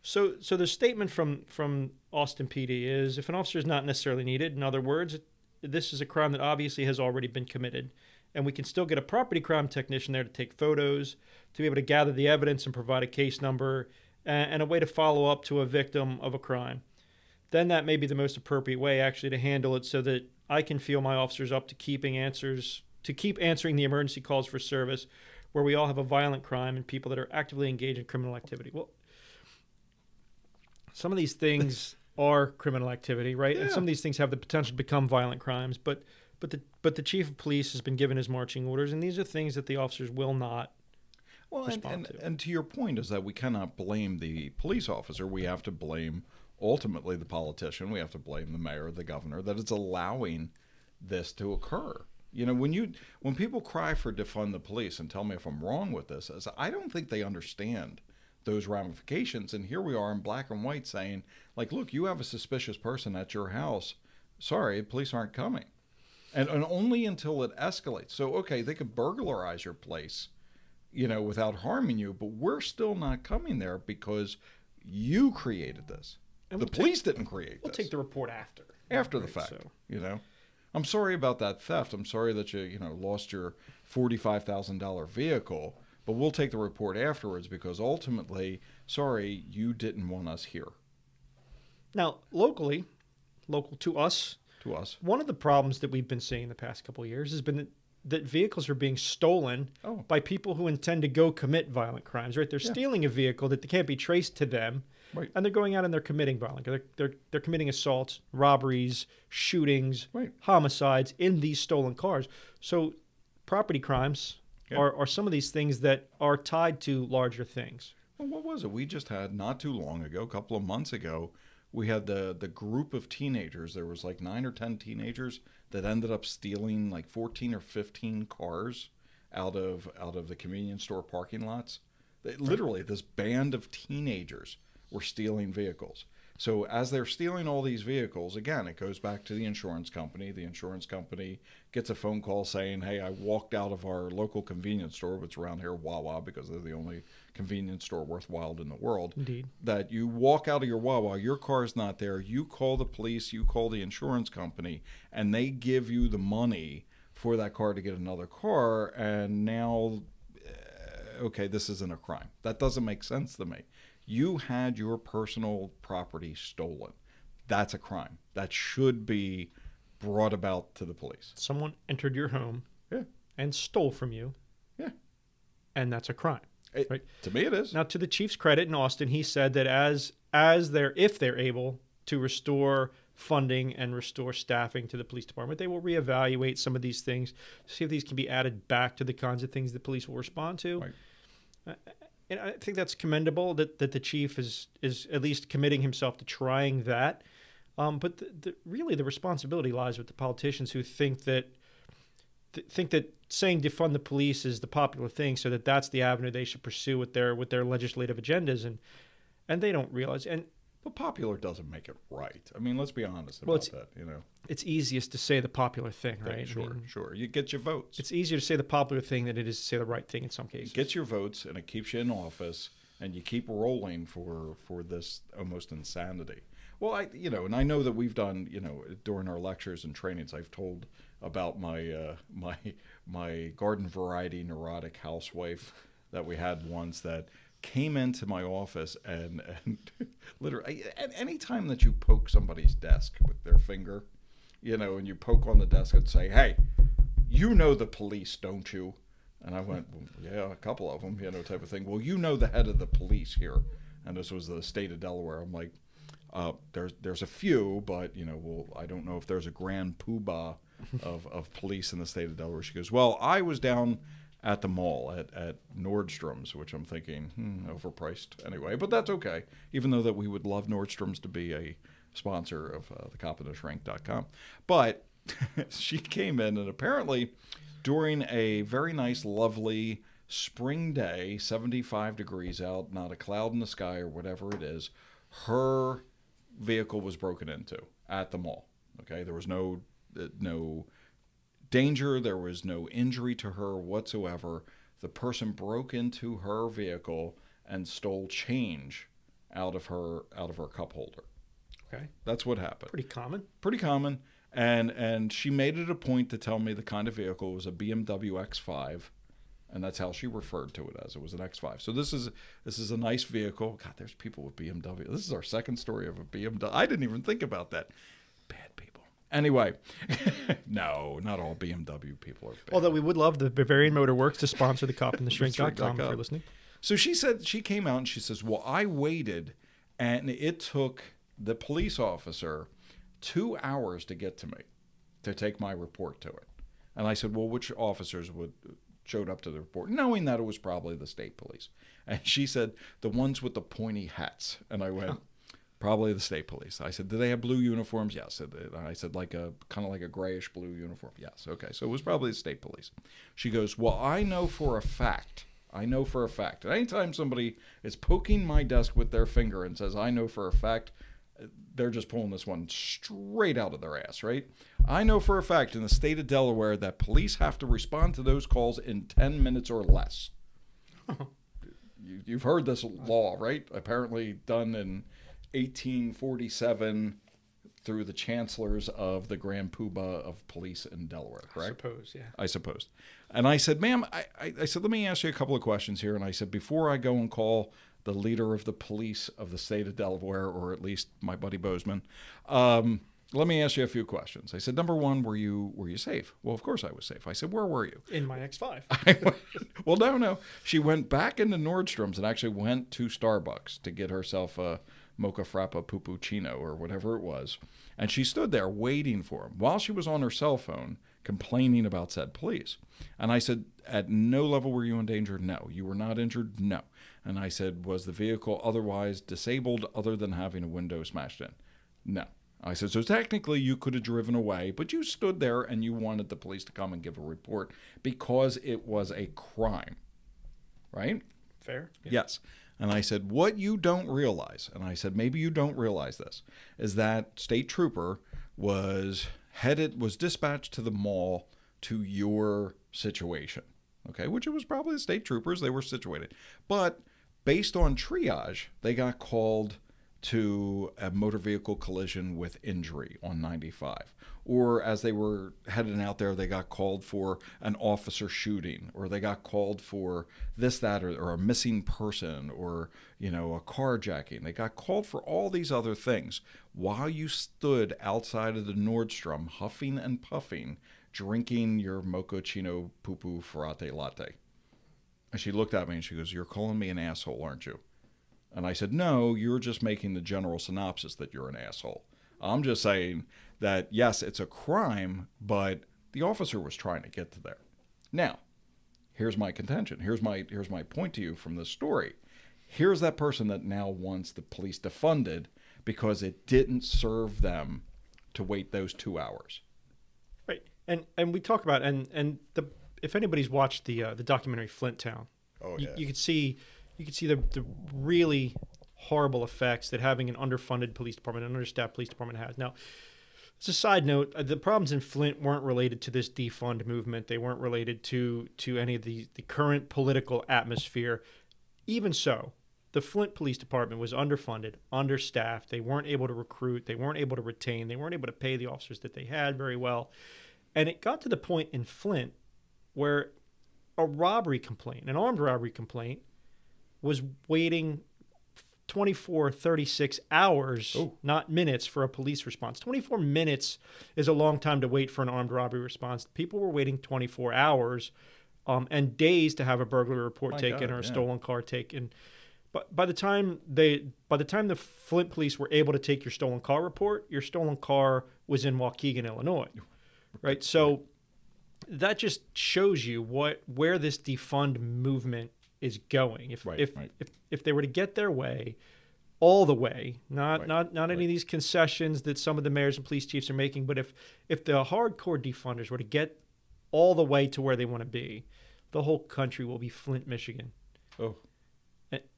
[SPEAKER 3] So the statement from Austin PD is, if an officer is not necessarily needed, in other words, this is a crime that obviously has already been committed, and we can still get a property crime technician there to take photos, to be able to gather the evidence and provide a case number, and a way to follow up to a victim of a crime. Then that may be the most appropriate way actually to handle it, so that I can feel my officers up to keep answering the emergency calls for service, where we all have a violent crime and people that are actively engaged in criminal activity. Well, some of these things are criminal activity, right? Yeah. And some of these things have the potential to become violent crimes, but the chief of police has been given his marching orders, and these are things that the officers will not respond to.
[SPEAKER 2] And to your point is that we cannot blame the police officer. We have to blame ultimately the politician. We have to blame the mayor, the governor, that it's allowing this to occur. When people cry for defund the police, and tell me if I'm wrong with this, is I don't think they understand those ramifications. And here we are in black and white saying, like, look, you have a suspicious person at your house. Sorry, police aren't coming. And only until it escalates. So, okay, they could burglarize your place, without harming you, but we're still not coming there because you created this. And the police didn't create this.
[SPEAKER 3] We'll take the report after.
[SPEAKER 2] After the fact, I'm sorry about that theft. I'm sorry that you lost your $45,000 vehicle, but we'll take the report afterwards because ultimately, sorry, you didn't want us here.
[SPEAKER 3] Now, local to us, one of the problems that we've been seeing the past couple of years has been that vehicles are being stolen by people who intend to go commit violent crimes, right? They're stealing a vehicle that can't be traced to them.
[SPEAKER 2] Right.
[SPEAKER 3] And they're going out and they're committing violence. They're committing assaults, robberies, shootings, homicides in these stolen cars. So property crimes are some of these things that are tied to larger things.
[SPEAKER 2] Well, what was it? We just had not too long ago, a couple of months ago, we had the group of teenagers. There was like 9 or 10 teenagers that ended up stealing like 14 or 15 cars out of the convenience store parking lots. Literally, this band of teenagers were stealing vehicles. So as they're stealing all these vehicles, again, it goes back to the insurance company. The insurance company gets a phone call saying, hey, I walked out of our local convenience store, which around here, Wawa, because they're the only convenience store worthwhile in the world.
[SPEAKER 3] Indeed.
[SPEAKER 2] That you walk out of your Wawa, your car's not there, you call the police, you call the insurance company, and they give you the money for that car to get another car, and now, okay, this isn't a crime. That doesn't make sense to me. You had your personal property stolen. That's a crime. That should be brought about to the police.
[SPEAKER 3] Someone entered your home and stole from you.
[SPEAKER 2] Yeah.
[SPEAKER 3] And that's a crime. Right?
[SPEAKER 2] To me it is.
[SPEAKER 3] Now, to the chief's credit in Austin, he said that if they're able to restore funding and restore staffing to the police department, they will reevaluate some of these things, see if these can be added back to the kinds of things the police will respond to.
[SPEAKER 2] Right.
[SPEAKER 3] And I think that's commendable that the chief is at least committing himself to trying that. But really the responsibility lies with the politicians who think that saying defund the police is the popular thing, so that's the avenue they should pursue with their legislative agendas, and they don't realize.
[SPEAKER 2] But popular doesn't make it right. I mean, let's be honest about that.
[SPEAKER 3] It's easiest to say the popular thing, right?
[SPEAKER 2] Sure. You get your votes.
[SPEAKER 3] It's easier to say the popular thing than it is to say the right thing in some cases.
[SPEAKER 2] It gets your votes, and it keeps you in office, and you keep rolling for this almost insanity. Well, and I know that we've done, during our lectures and trainings, I've told about my my garden variety neurotic housewife that we had once that came into my office and literally, any time that you poke somebody's desk with their finger, you know, and you poke on the desk and say, hey, you know the police, don't you? And I went, well, yeah, a couple of them, you know, type of thing. Well, you know the head of the police here. And this was the state of Delaware. I'm like, there's a few, but, you know, well, I don't know if there's a grand poobah of police in the state of Delaware. She goes, well, I was down at the mall at Nordstrom's, which I'm thinking, overpriced anyway. But that's okay, even though that we would love Nordstrom's to be a sponsor of thecopandtheshrink.com. But she came in, and apparently during a very nice, lovely spring day, 75 degrees out, not a cloud in the sky or whatever it is, her vehicle was broken into at the mall. Okay, there was no danger, there was no injury to her whatsoever. The person broke into her vehicle and stole change out of her cup holder.
[SPEAKER 3] Okay,
[SPEAKER 2] that's what happened.
[SPEAKER 3] Pretty
[SPEAKER 2] common. And she made it a point to tell me the kind of vehicle was a BMW X5, and that's how she referred to it as. It was an X5. So this is a nice vehicle. God, there's people with BMW. This is our second story of a BMW. I didn't even think about that. Bad people. Anyway, no, not all BMW people are bad.
[SPEAKER 3] Although we would love the Bavarian Motor Works to sponsor the copandtheshrink.com if you're listening.
[SPEAKER 2] So she said, she came out and she says, well, I waited, and it took the police officer 2 hours to get to me to take my report to it. And I said, well, which officers showed up to the report, knowing that it was probably the state police? And she said, the ones with the pointy hats. And I went, probably the state police. I said, do they have blue uniforms? Yes. And I said, like a kind of like a grayish blue uniform. Yes. Okay. So it was probably the state police. She goes, well, I know for a fact. And anytime somebody is poking my desk with their finger and says, I know for a fact, they're just pulling this one straight out of their ass, right? I know for a fact in the state of Delaware that police have to respond to those calls in 10 minutes or less. You've heard this law, right? Apparently done in 1847 through the chancellors of the Grand Poobah of Police in Delaware, correct? I suppose. And I said, ma'am, I said, let me ask you a couple of questions here. And I said, before I go and call the leader of the police of the state of Delaware, or at least my buddy Bozeman, let me ask you a few questions. I said, number one, were you safe? Well, of course I was safe. I said, where were you?
[SPEAKER 3] In my X5.
[SPEAKER 2] Well, no. She went back into Nordstrom's and actually went to Starbucks to get herself a mocha frappa puppuccino or whatever it was. And she stood there waiting for him while she was on her cell phone complaining about said police. And I said, at no level were you in danger? No. You were not injured? No. And I said, was the vehicle otherwise disabled other than having a window smashed in? No. I said, so technically you could have driven away, but you stood there and you wanted the police to come and give a report because it was a crime, right?
[SPEAKER 3] Fair.
[SPEAKER 2] Yeah. Yes. And I said, what you don't realize, and I said, maybe you don't realize this, is that state trooper was dispatched to the mall to your situation, okay, which it was probably the state troopers. They were situated. But based on triage, they got called to a motor vehicle collision with injury on 95. Or as they were heading out there, they got called for an officer shooting, or they got called for this, that, or a missing person, or, a carjacking. They got called for all these other things while you stood outside of the Nordstrom huffing and puffing, drinking your mochaccino poo-poo frate latte. And she looked at me and she goes, you're calling me an asshole, aren't you? And I said, no, you're just making the general synopsis that you're an asshole. I'm just saying that, yes, it's a crime, but the officer was trying to get to there. Now, here's my contention. Here's my point to you from this story. Here's that person that now wants the police defunded because it didn't serve them to wait those 2 hours.
[SPEAKER 3] Right. And we talk about, if anybody's watched the documentary Flint Town, you could see the really horrible effects that having an underfunded police department, an understaffed police department has. Now, as a side note, the problems in Flint weren't related to this defund movement. They weren't related to any of the current political atmosphere. Even so, the Flint Police Department was underfunded, understaffed. They weren't able to recruit. They weren't able to retain. They weren't able to pay the officers that they had very well. And it got to the point in Flint where an armed robbery complaint, was waiting 24, 36 hours, not minutes, for a police response. 24 minutes is a long time to wait for an armed robbery response. People were waiting 24 hours and days to have a burglary report taken or a stolen car taken. But by the time the Flint police were able to take your stolen car report, your stolen car was in Waukegan, Illinois, right? So that just shows you where this defund movement is going. If they were to get their way, all the way, not any of these concessions that some of the mayors and police chiefs are making, but if the hardcore defunders were to get all the way to where they want to be, the whole country will be Flint, Michigan. Oh.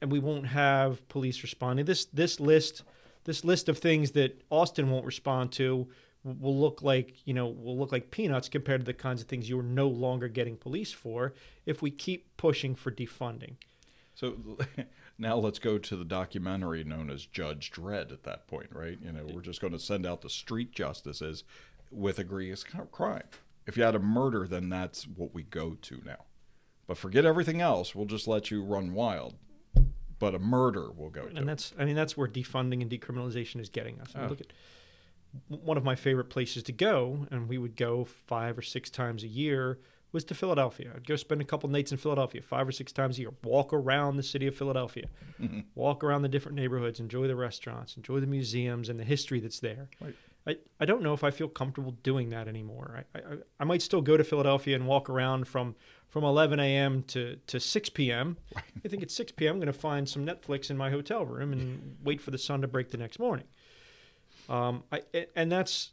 [SPEAKER 3] And we won't have police responding. This list of things that Austin won't respond to will look like peanuts compared to the kinds of things you are no longer getting police for if we keep pushing for defunding.
[SPEAKER 2] So now let's go to the documentary known as Judge Dredd at that point, right? We're just going to send out the street justices with egregious crime. If you had a murder, then that's what we go to now. But forget everything else. We'll just let you run wild. But a murder will go to.
[SPEAKER 3] And that's where defunding and decriminalization is getting us. Look at one of my favorite places to go, and we would go 5 or 6 times a year, was to Philadelphia. I'd go spend a couple nights in Philadelphia 5 or 6 times a year, walk around the city of Philadelphia, walk around the different neighborhoods, enjoy the restaurants, enjoy the museums and the history that's there. Right. I don't know if I feel comfortable doing that anymore. I might still go to Philadelphia and walk around from 11 a.m. to 6 p.m. I think at 6 p.m. I'm going to find some Netflix in my hotel room and wait for the sun to break the next morning. That's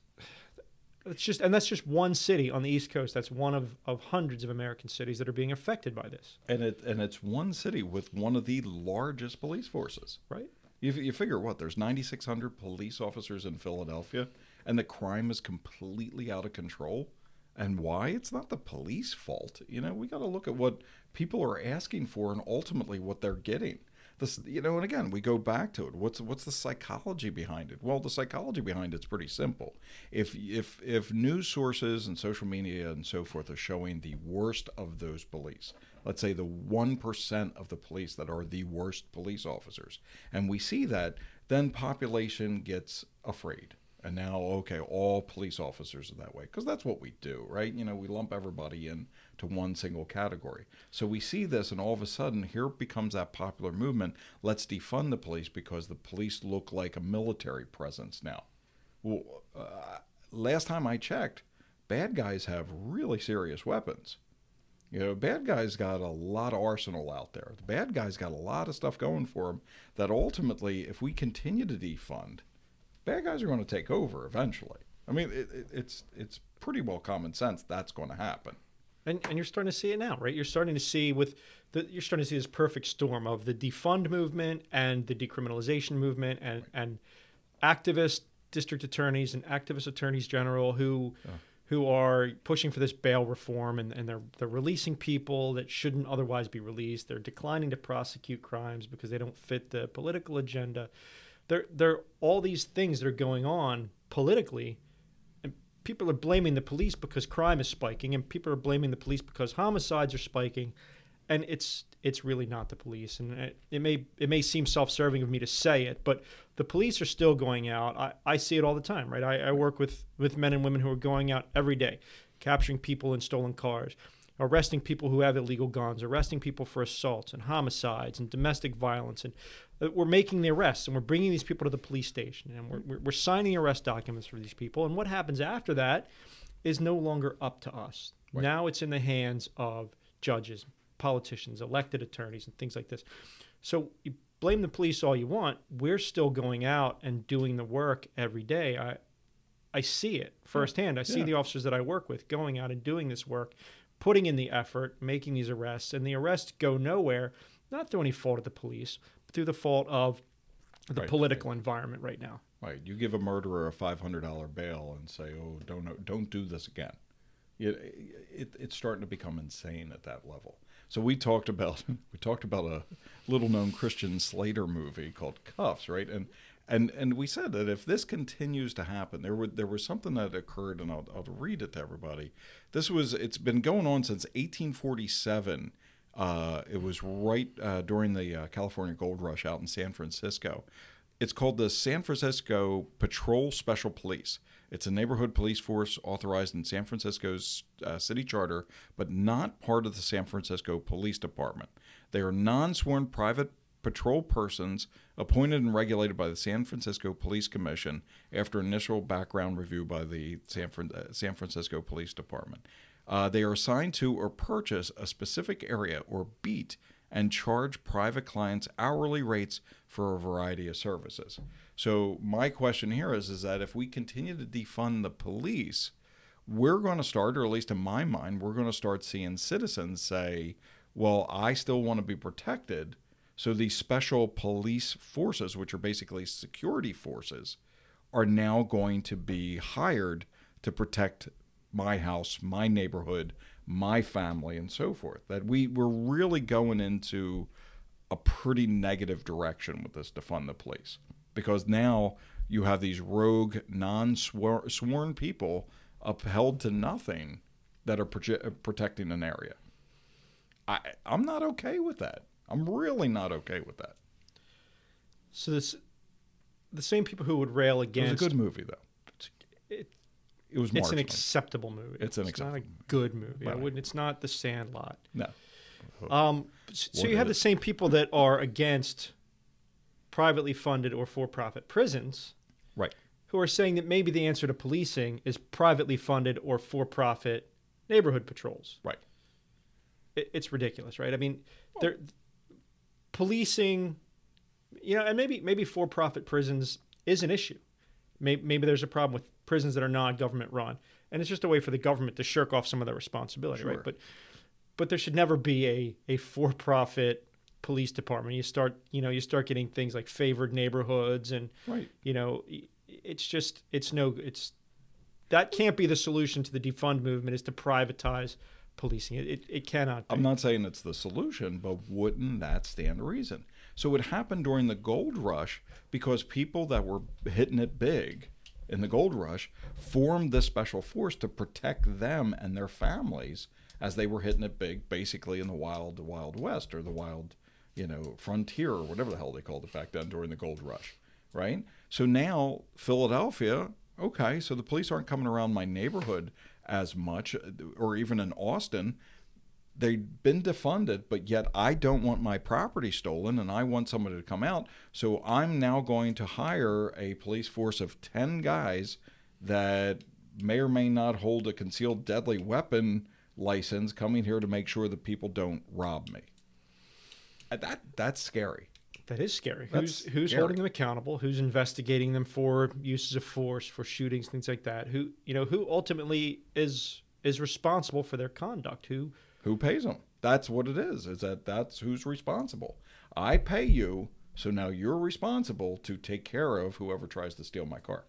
[SPEAKER 3] just one city on the East Coast. That's one of hundreds of American cities that are being affected by this.
[SPEAKER 2] And it's one city with one of the largest police forces. Right. You figure there's 9,600 police officers in Philadelphia, and the crime is completely out of control. And why? It's not the police fault. We got to look at what people are asking for and ultimately what they're getting. This, and again, we go back to it. What's the psychology behind it? Well, the psychology behind it's pretty simple. If news sources and social media and so forth are showing the worst of those police, let's say the 1% of the police that are the worst police officers, and we see that, then population gets afraid. And now, all police officers are that way, because that's what we do, right? We lump everybody into one single category. So we see this, and all of a sudden, here becomes that popular movement. Let's defund the police because the police look like a military presence now. Well, last time I checked, bad guys have really serious weapons. Bad guys got a lot of arsenal out there. The bad guys got a lot of stuff going for them that ultimately, if we continue to defund, bad guys are going to take over eventually. I mean, it's pretty well common sense that's going to happen.
[SPEAKER 3] And you're starting to see it now, right? You're starting to see this perfect storm of the defund movement and the decriminalization movement and activist district attorneys and activist attorneys general who are pushing for this bail reform, and they're releasing people that shouldn't otherwise be released. They're declining to prosecute crimes because they don't fit the political agenda. There are all these things that are going on politically, and people are blaming the police because crime is spiking, and people are blaming the police because homicides are spiking, and it's really not the police. And it may seem self-serving of me to say it, but the police are still going out. I see it all the time, right? I work with men and women who are going out every day, capturing people in stolen cars, arresting people who have illegal guns, arresting people for assaults and homicides and domestic violence. And we're making the arrests, and we're bringing these people to the police station, and we're signing arrest documents for these people. And what happens after that is no longer up to us. Right. Now it's in the hands of judges, politicians, elected attorneys, and things like this. So you blame the police all you want. We're still going out and doing the work every day. I see it firsthand. I see the officers that I work with going out and doing this work, putting in the effort, making these arrests, and the arrests go nowhere, not through any fault of the police, but through the fault of the political environment right now.
[SPEAKER 2] Right. You give a murderer a $500 bail and say, "Oh, don't do this again." It's starting to become insane at that level. So we talked about a little-known Christian Slater movie called Cuffs, right? And we said that if this continues to happen, there was something that occurred, and I'll read it to everybody. It's been going on since 1847. It was right during the California Gold Rush out in San Francisco. It's called the San Francisco Patrol Special Police. It's a neighborhood police force authorized in San Francisco's city charter, but not part of the San Francisco Police Department. They are non-sworn private patrol persons appointed and regulated by the San Francisco Police Commission after initial background review by the San Francisco Police Department. They are assigned to or purchase a specific area or beat and charge private clients hourly rates for a variety of services. So my question here is that if we continue to defund the police, we're going to start, or at least in my mind, we're going to start seeing citizens say, well, I still want to be protected. So these special police forces, which are basically security forces, are now going to be hired to protect my house, my neighborhood, my family, and so forth. That we're really going into a pretty negative direction with this defund the police, because now you have these rogue, non-sworn people upheld to nothing that are protecting an area. I'm not okay with that. I'm really not okay with that.
[SPEAKER 3] So the same people who would rail against...
[SPEAKER 2] It was a good movie, though. It was
[SPEAKER 3] It's an acceptable movie.
[SPEAKER 2] It's not a
[SPEAKER 3] good movie.
[SPEAKER 2] Right.
[SPEAKER 3] It's not The Sandlot.
[SPEAKER 2] No.
[SPEAKER 3] So you have the same people that are against privately funded or for-profit prisons,
[SPEAKER 2] right,
[SPEAKER 3] who are saying that maybe the answer to policing is privately funded or for-profit neighborhood patrols.
[SPEAKER 2] right.
[SPEAKER 3] It's ridiculous, right? I mean, they're policing, and maybe for-profit prisons is an issue. Maybe there's a problem with prisons that are non-government run, and it's just a way for the government to shirk off some of their responsibility,
[SPEAKER 2] Sure.
[SPEAKER 3] right? But there should never be a for-profit police department. You start getting things like favored neighborhoods, and
[SPEAKER 2] Right.
[SPEAKER 3] That can't be the solution to the defund movement, is to privatize policing. It cannot be.
[SPEAKER 2] I'm not saying it's the solution, but wouldn't that stand to reason? So it happened during the gold rush because people that were hitting it big in the gold rush formed this special force to protect them and their families as they were hitting it big, basically in the Wild West, or the wild, frontier, or whatever the hell they called it back then during the gold rush, right? So now Philadelphia, okay, so the police aren't coming around my neighborhood as much, or even in Austin. They've been defunded, but yet I don't want my property stolen, and I want somebody to come out. So I'm now going to hire a police force of 10 guys that may or may not hold a concealed deadly weapon license, coming here to make sure that people don't rob me. That's scary.
[SPEAKER 3] That is scary.
[SPEAKER 2] That's
[SPEAKER 3] Who's
[SPEAKER 2] scary.
[SPEAKER 3] holding them accountable? Who's investigating them for uses of force, for shootings, things like that? Who ultimately is responsible for their conduct?
[SPEAKER 2] Who pays them? That's what it is that's who's responsible. I pay you, so now you're responsible to take care of whoever tries to steal my car.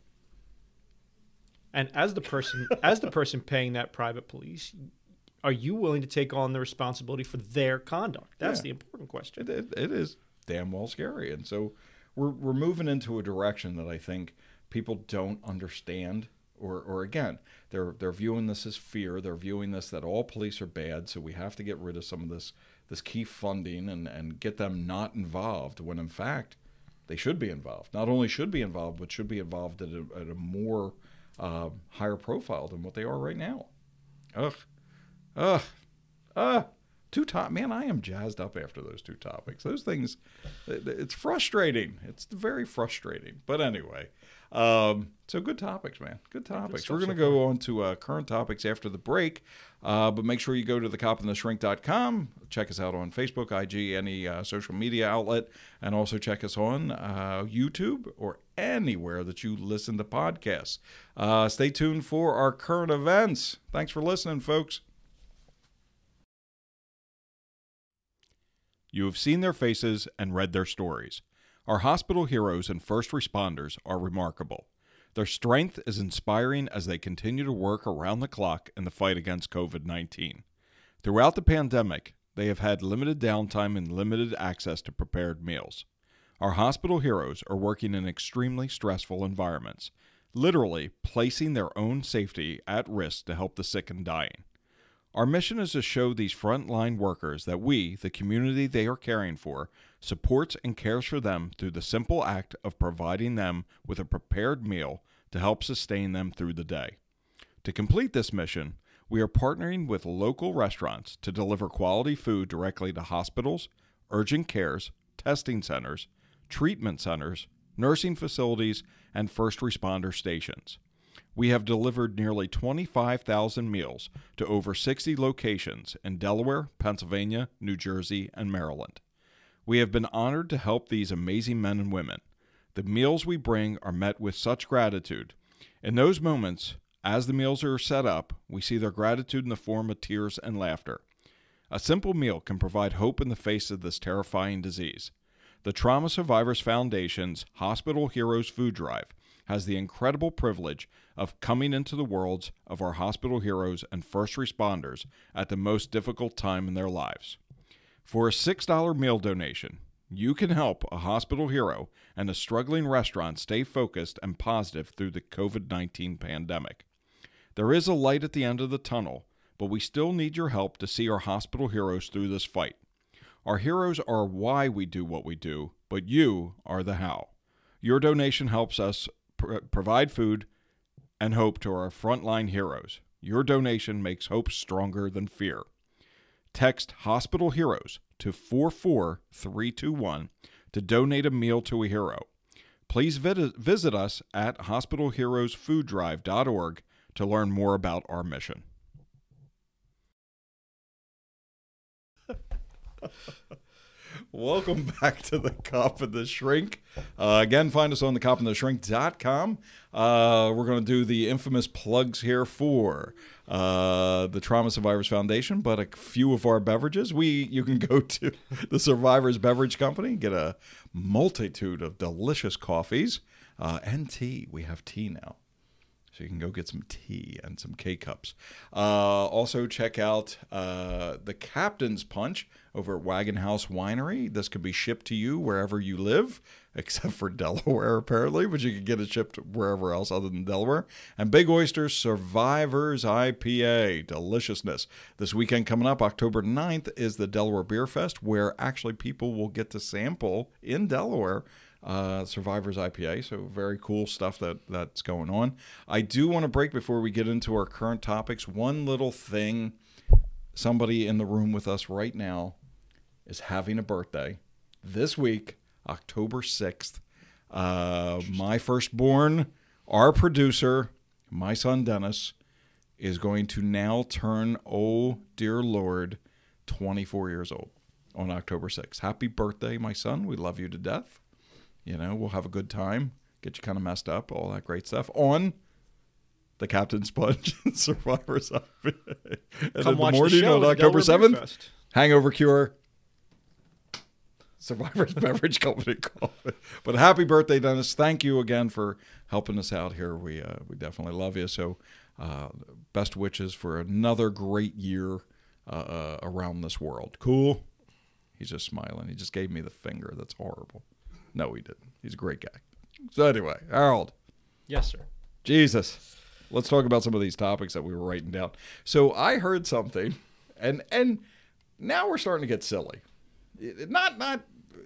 [SPEAKER 3] And as the person paying that private police, are you willing to take on the responsibility for their conduct? That's the important question.
[SPEAKER 2] It is damn well scary. And so we're moving into a direction that I think people don't understand, or again, they're viewing this as fear. They're viewing this that all police are bad, so we have to get rid of some of this key funding and get them not involved, when in fact they should be involved. Not only should be involved, but should be involved at a more higher profile than what they are right now. Man, I am jazzed up after those two topics. Those things, it's frustrating. It's very frustrating. But anyway, so good topics, man. Good topics. We're going to go on to current topics after the break. But make sure you go to thecopandtheshrink.com. Check us out on Facebook, IG, any social media outlet. And also check us on YouTube or anywhere that you listen to podcasts. Stay tuned for our current events. Thanks for listening, folks. You have seen their faces and read their stories. Our hospital heroes and first responders are remarkable. Their strength is inspiring as they continue to work around the clock in the fight against COVID-19. Throughout the pandemic, they have had limited downtime and limited access to prepared meals. Our hospital heroes are working in extremely stressful environments, literally placing their own safety at risk to help the sick and dying. Our mission is to show these frontline workers that we, the community they are caring for, supports and cares for them through the simple act of providing them with a prepared meal to help sustain them through the day. To complete this mission, we are partnering with local restaurants to deliver quality food directly to hospitals, urgent cares, testing centers, treatment centers, nursing facilities, and first responder stations. We have delivered nearly 25,000 meals to over 60 locations in Delaware, Pennsylvania, New Jersey, and Maryland. We have been honored to help these amazing men and women. The meals we bring are met with such gratitude. In those moments, as the meals are set up, we see their gratitude in the form of tears and laughter. A simple meal can provide hope in the face of this terrifying disease. The Trauma Survivors Foundation's Hospital Heroes Food Drive has the incredible privilege of coming into the worlds of our hospital heroes and first responders at the most difficult time in their lives. For a $6 meal donation, you can help a hospital hero and a struggling restaurant stay focused and positive through the COVID-19 pandemic. There is a light at the end of the tunnel, but we still need your help to see our hospital heroes through this fight. Our heroes are why we do what we do, but you are the how. Your donation helps us provide food and hope to our frontline heroes. Your donation makes hope stronger than fear. Text Hospital Heroes to 44321 to donate a meal to a hero. Please visit us at hospitalheroesfooddrive.org to learn more about our mission. Welcome back to The Cop and the Shrink. Again, find us on thecopandtheshrink.com. We're going to do the infamous plugs here for the Trauma Survivors Foundation, but a few of our beverages. You can go to the Survivors Beverage Company, get a multitude of delicious coffees and tea. We have tea now. So you can go get some tea and some K-Cups. Also check out the Captain's Punch over at Wagon House Winery. This could be shipped to you wherever you live, except for Delaware apparently, but you can get it shipped wherever else other than Delaware. And Big Oyster's Survivors IPA. Deliciousness. This weekend coming up, October 9th, is the Delaware Beer Fest, where actually people will get to sample in Delaware Survivors IPA, so very cool stuff that's going on. I do want to break before we get into our current topics. One little thing, somebody in the room with us right now is having a birthday this week, October 6th. My firstborn, our producer, my son Dennis, is going to now turn, oh dear Lord, 24 years old on October 6th. Happy birthday, my son. We love you to death. You know, we'll have a good time, get you kind of messed up, all that great stuff on the Captain's Punch and Survivors IPA. And
[SPEAKER 3] Come
[SPEAKER 2] in
[SPEAKER 3] watch
[SPEAKER 2] the morning
[SPEAKER 3] the show,
[SPEAKER 2] on
[SPEAKER 3] the
[SPEAKER 2] October
[SPEAKER 3] Delaware Beer
[SPEAKER 2] 7th,
[SPEAKER 3] Fest.
[SPEAKER 2] Hangover Cure, Survivors Beverage Company Coffee. But happy birthday, Dennis. Thank you again for helping us out here. We definitely love you. So best wishes for another great year around this world. Cool? He's just smiling. He just gave me the finger. That's horrible. No, he didn't. He's a great guy. So anyway, Harold.
[SPEAKER 3] Yes, sir.
[SPEAKER 2] Jesus. Let's talk about some of these topics that we were writing down. So I heard something, and now we're starting to get silly.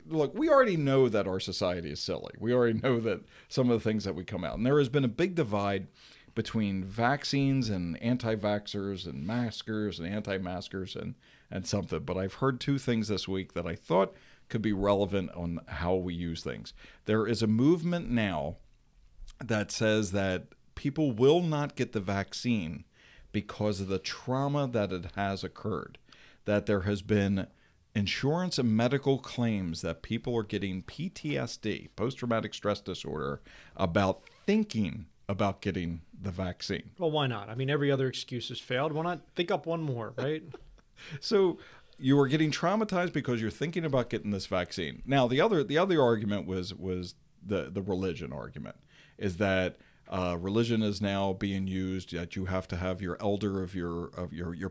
[SPEAKER 2] Look, we already know that our society is silly. We already know that some of the things that we come out. And there has been a big divide between vaccines and anti-vaxxers and maskers and anti-maskers and something. But I've heard two things this week that I thought could be relevant on how we use things. There is a movement now that says that people will not get the vaccine because of the trauma that it has occurred. That there has been insurance and medical claims that people are getting PTSD, post-traumatic stress disorder, about thinking about getting the vaccine.
[SPEAKER 3] Well, why not? I mean, every other excuse has failed. Why not think up one more, right?
[SPEAKER 2] So you are getting traumatized because you're thinking about getting this vaccine. Now, the other argument was the religion argument, is that religion is now being used, that you have to have your elder of your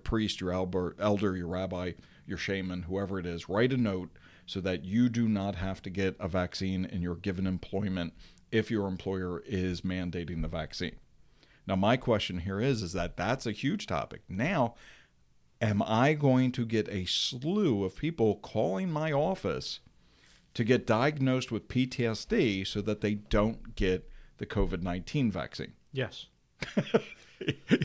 [SPEAKER 2] priest, your elder, your rabbi, your shaman, whoever it is, write a note so that you do not have to get a vaccine in your given employment if your employer is mandating the vaccine. Now, my question here is that that's a huge topic. Now, am I going to get a slew of people calling my office to get diagnosed with PTSD so that they don't get the COVID-19 vaccine?
[SPEAKER 3] Yes.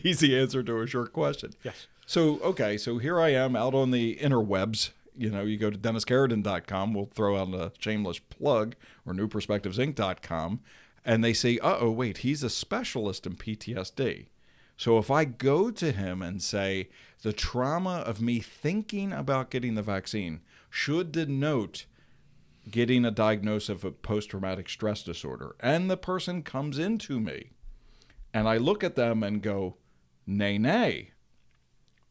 [SPEAKER 2] Easy answer to a short question.
[SPEAKER 3] Yes.
[SPEAKER 2] So, okay, so here I am out on the interwebs. You know, you go to DennisCarradine.com. We'll throw out a shameless plug, or NewPerspectivesInc.com. And they say, uh-oh, wait, he's a specialist in PTSD. So if I go to him and say, the trauma of me thinking about getting the vaccine should denote getting a diagnosis of a post-traumatic stress disorder, and the person comes into me, and I look at them and go, nay, nay,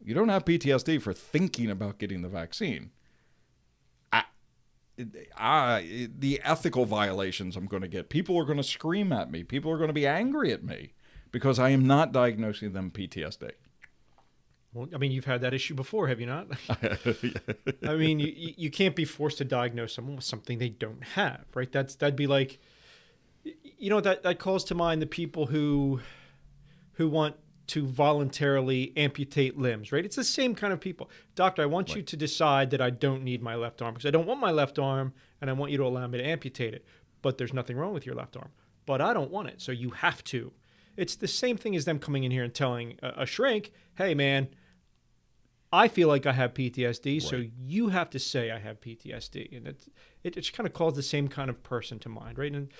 [SPEAKER 2] you don't have PTSD for thinking about getting the vaccine. The ethical violations I'm going to get. People are going to scream at me. People are going to be angry at me because I am not diagnosing them PTSD.
[SPEAKER 3] Well, I mean, you've had that issue before, have you not? I mean, you can't be forced to diagnose someone with something they don't have, right? That'd be like, you know, that calls to mind the people who want to voluntarily amputate limbs, right? It's the same kind of people. Doctor, I want you to decide that I don't need my left arm because I don't want my left arm, and I want you to allow me to amputate it. But there's nothing wrong with your left arm. But I don't want it, so you have to. It's the same thing as them coming in here and telling a shrink, hey, man, I feel like I have PTSD, right, so you have to say I have PTSD. And it just kind of calls the same kind of person to mind, right? And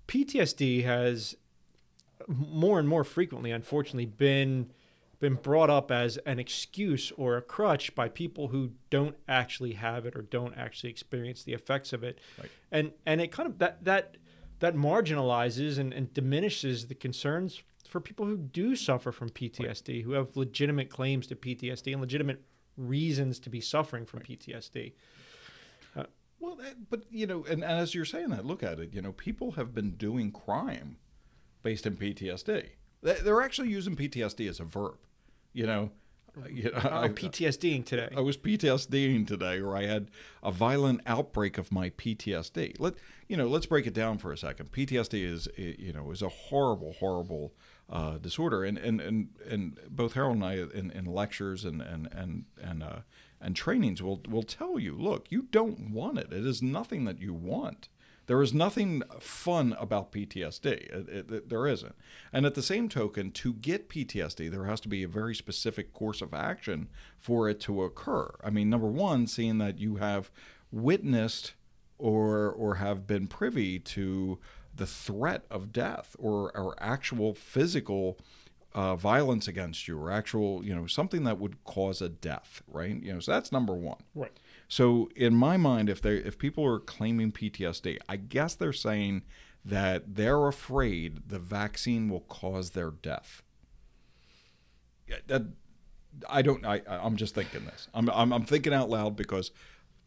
[SPEAKER 3] PTSD has more and more frequently, unfortunately, been brought up as an excuse or a crutch by people who don't actually have it or don't actually experience the effects of it. Right. And it kind of that marginalizes and diminishes the concerns for people who do suffer from PTSD, right, who have legitimate claims to PTSD and legitimate reasons to be suffering from PTSD.
[SPEAKER 2] Well, but, you know, and as you're saying that, look at it, you know, people have been doing crime based in PTSD. They're actually using PTSD as a verb, you know.
[SPEAKER 3] PTSDing today.
[SPEAKER 2] I was PTSDing today, or I had a violent outbreak of my PTSD. Let's break it down for a second. PTSD is a horrible disorder, and both Harold and I in lectures and trainings will tell you, look, you don't want it. It is nothing that you want. There is nothing fun about PTSD. There isn't. And at the same token, to get PTSD, there has to be a very specific course of action for it to occur. I mean, number one, seeing that you have witnessed or have been privy to the threat of death or actual physical violence against you, or actual, something that would cause a death, right? So that's number one.
[SPEAKER 3] Right.
[SPEAKER 2] So in my mind, if people are claiming PTSD, I guess they're saying that they're afraid the vaccine will cause their death. I'm just thinking this. I'm thinking out loud because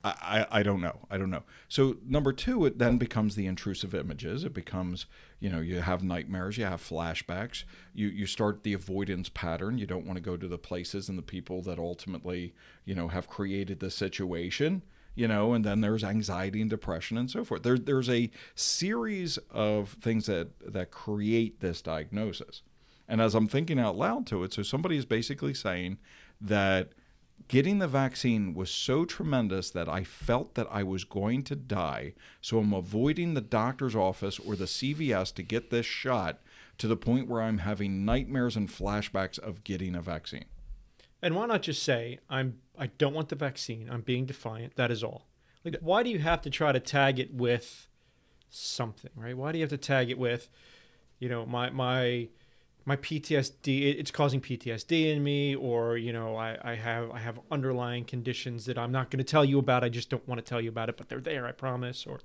[SPEAKER 2] I don't know. So number two, it then becomes the intrusive images. It becomes, you have nightmares, you have flashbacks, you start the avoidance pattern. You don't want to go to the places and the people that ultimately, have created the situation, and then there's anxiety and depression and so forth. There's a series of things that create this diagnosis. And as I'm thinking out loud to it, so somebody is basically saying that getting the vaccine was so tremendous that I felt that I was going to die, so I'm avoiding the doctor's office or the CVS to get this shot to the point where I'm having nightmares and flashbacks of getting a vaccine.
[SPEAKER 3] And why not just say, I don't want the vaccine, I'm being defiant, that is all. Like, why do you have to try to tag it with something, right? Why do you have to tag it with, my PTSD, it's causing PTSD in me, or, I have underlying conditions that I'm not going to tell you about. I just don't want to tell you about it, but they're there, I promise. Or,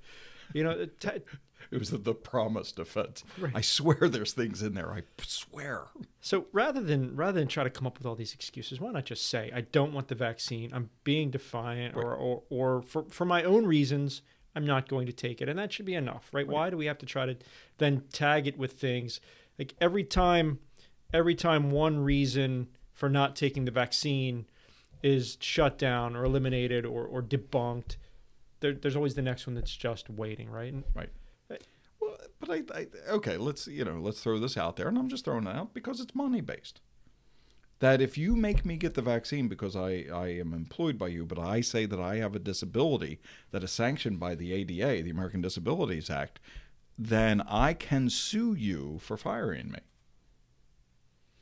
[SPEAKER 3] it
[SPEAKER 2] was the promise defense.
[SPEAKER 3] Right.
[SPEAKER 2] I swear there's things in there. I swear.
[SPEAKER 3] So rather than try to come up with all these excuses, why not just say, I don't want the vaccine, I'm being defiant, right, or for my own reasons, I'm not going to take it. And that should be enough, right? Why do we have to try to then tag it with things? Like every time one reason for not taking the vaccine is shut down or eliminated or debunked, there's always the next one that's just waiting, right?
[SPEAKER 2] Right. Well, but okay, let's throw this out there, and I'm just throwing it out because it's money based. that if you make me get the vaccine because I am employed by you, but I say that I have a disability that is sanctioned by the ADA, the American Disabilities Act, then I can sue you for firing me.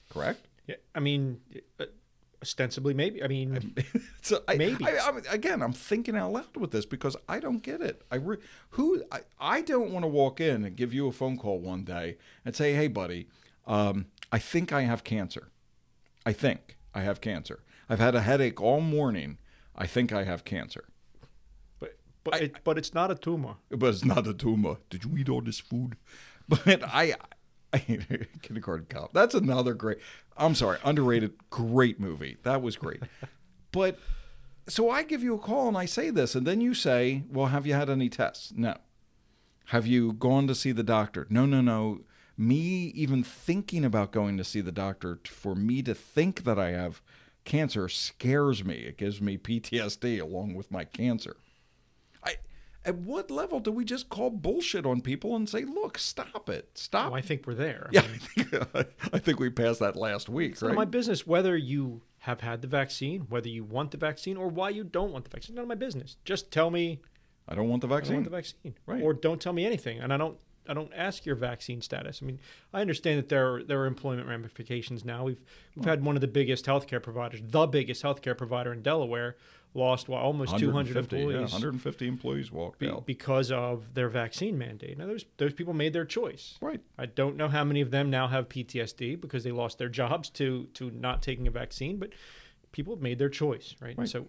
[SPEAKER 2] Correct?
[SPEAKER 3] Yeah, I mean, ostensibly, maybe. I mean, maybe.
[SPEAKER 2] Again, I'm thinking out loud with this because I don't get it. I don't want to walk in and give you a phone call one day and say, "Hey, buddy, I think I have cancer. I think I have cancer. I've had a headache all morning. I think I have cancer."
[SPEAKER 3] But it's not a tumor.
[SPEAKER 2] But it's not a tumor. Did you eat all this food? But Kindergarten Cop. That's another great. I'm sorry, underrated. Great movie. That was great. But so I give you a call and I say this, and then you say, "Well, have you had any tests?" No. Have you gone to see the doctor? No, no, no. Me even thinking about going to see the doctor, for me to think that I have cancer scares me. It gives me PTSD along with my cancer. At what level do we just call bullshit on people and say, "Look, stop it, stop"?
[SPEAKER 3] Oh, I think we're there.
[SPEAKER 2] I think we passed that last week,
[SPEAKER 3] it's
[SPEAKER 2] right?
[SPEAKER 3] none of my business whether you have had the vaccine, whether you want the vaccine, or why you don't want the vaccine. None of my business. Just tell me
[SPEAKER 2] I don't want the vaccine.
[SPEAKER 3] I don't want the vaccine,
[SPEAKER 2] Right?
[SPEAKER 3] Or don't tell me anything, and I don't ask your vaccine status. I mean, I understand that there are employment ramifications now. We've had one of the biggest healthcare providers, the biggest healthcare provider in Delaware, lost almost 200 employees.
[SPEAKER 2] Yeah, 150 employees walked out
[SPEAKER 3] because of their vaccine mandate. Now, those people made their choice.
[SPEAKER 2] Right.
[SPEAKER 3] I don't know how many of them now have PTSD because they lost their jobs to not taking a vaccine, but people have made their choice, right? So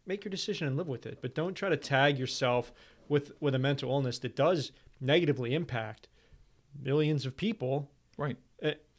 [SPEAKER 3] make your decision and live with it, but don't try to tag yourself with a mental illness that does negatively impact millions of people.
[SPEAKER 2] Right.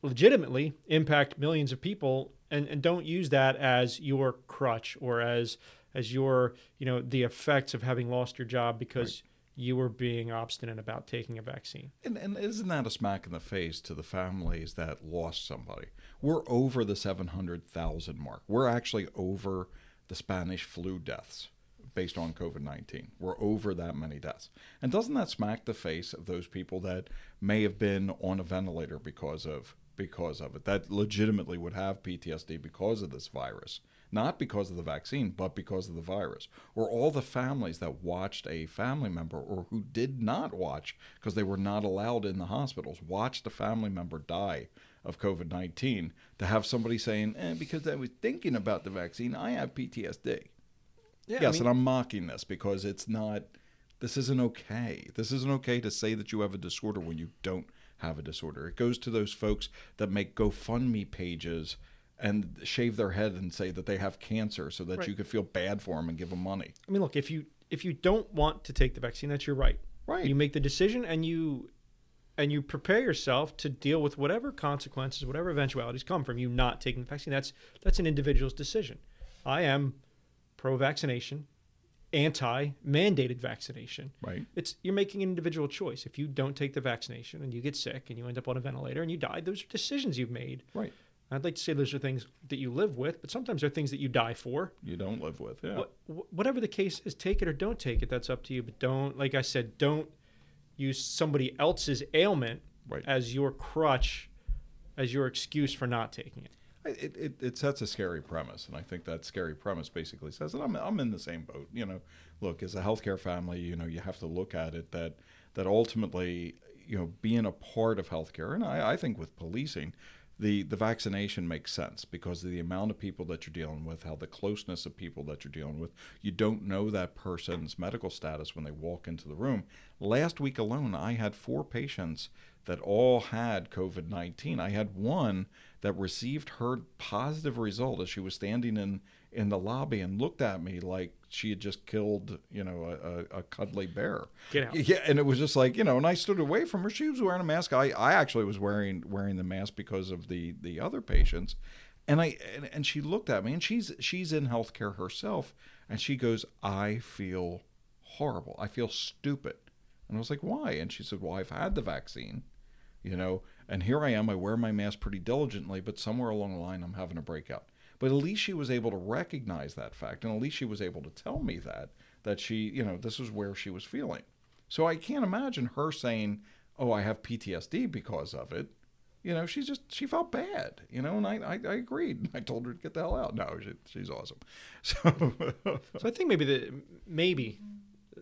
[SPEAKER 3] Legitimately impact millions of people, and don't use that as your crutch or as your, the effects of having lost your job because you were being obstinate about taking a vaccine.
[SPEAKER 2] And isn't that a smack in the face to the families that lost somebody? We're over the 700,000 mark. We're actually over the Spanish flu deaths based on COVID-19. We're over that many deaths. And doesn't that smack the face of those people that may have been on a ventilator because of it, that legitimately would have PTSD because of this virus, not because of the vaccine, but because of the virus? Or all the families that watched a family member, or who did not watch because they were not allowed in the hospitals, watched a family member die of COVID-19, to have somebody saying, because I was thinking about the vaccine, I have PTSD.
[SPEAKER 3] Yeah,
[SPEAKER 2] Yes, and I'm mocking this because it's not, this isn't okay. This isn't okay to say that you have a disorder when you don't have a disorder. It goes to those folks that make GoFundMe pages and shave their head and say that they have cancer so that you could feel bad for them and give them money.
[SPEAKER 3] I mean, look, if you don't want to take the vaccine, that's your right.
[SPEAKER 2] Right.
[SPEAKER 3] You make the decision and you prepare yourself to deal with whatever consequences, whatever eventualities come from you not taking the vaccine. That's an individual's decision. I am pro-vaccination, anti-mandated vaccination.
[SPEAKER 2] Right.
[SPEAKER 3] You're making an individual choice. If you don't take the vaccination and you get sick and you end up on a ventilator and you die, those are decisions you've made.
[SPEAKER 2] Right.
[SPEAKER 3] I'd like to say those are things that you live with, but sometimes they're things that you die for.
[SPEAKER 2] You don't live with, yeah.
[SPEAKER 3] Whatever the case is, take it or don't take it. That's up to you. But don't, like I said, don't use somebody else's ailment as your crutch, as your excuse for not taking it.
[SPEAKER 2] It sets a scary premise, and I think that scary premise basically says that I'm in the same boat. Look, as a healthcare family, you have to look at it that ultimately, being a part of healthcare, and I think with policing, the vaccination makes sense because of the amount of people that you're dealing with, how the closeness of people that you're dealing with. You don't know that person's medical status when they walk into the room. Last week alone, I had 4 patients that all had COVID-19. I had one that received her positive result as she was standing in the lobby and looked at me like she had just killed, a cuddly bear.
[SPEAKER 3] Get out.
[SPEAKER 2] Yeah, and it was just like, and I stood away from her. She was wearing a mask. I actually was wearing the mask because of the other patients. And she looked at me, and she's in healthcare herself, and she goes, "I feel horrible. I feel stupid." And I was like, "Why?" And she said, "Well, I've had the vaccine, and here I am. I wear my mask pretty diligently, but somewhere along the line, I'm having a breakout." But at least she was able to recognize that fact, and at least she was able to tell me that she, this is where she was feeling. So I can't imagine her saying, "Oh, I have PTSD because of it." You know, she felt bad, you know, and I agreed. I told her to get the hell out. No, she's awesome. So,
[SPEAKER 3] so I think maybe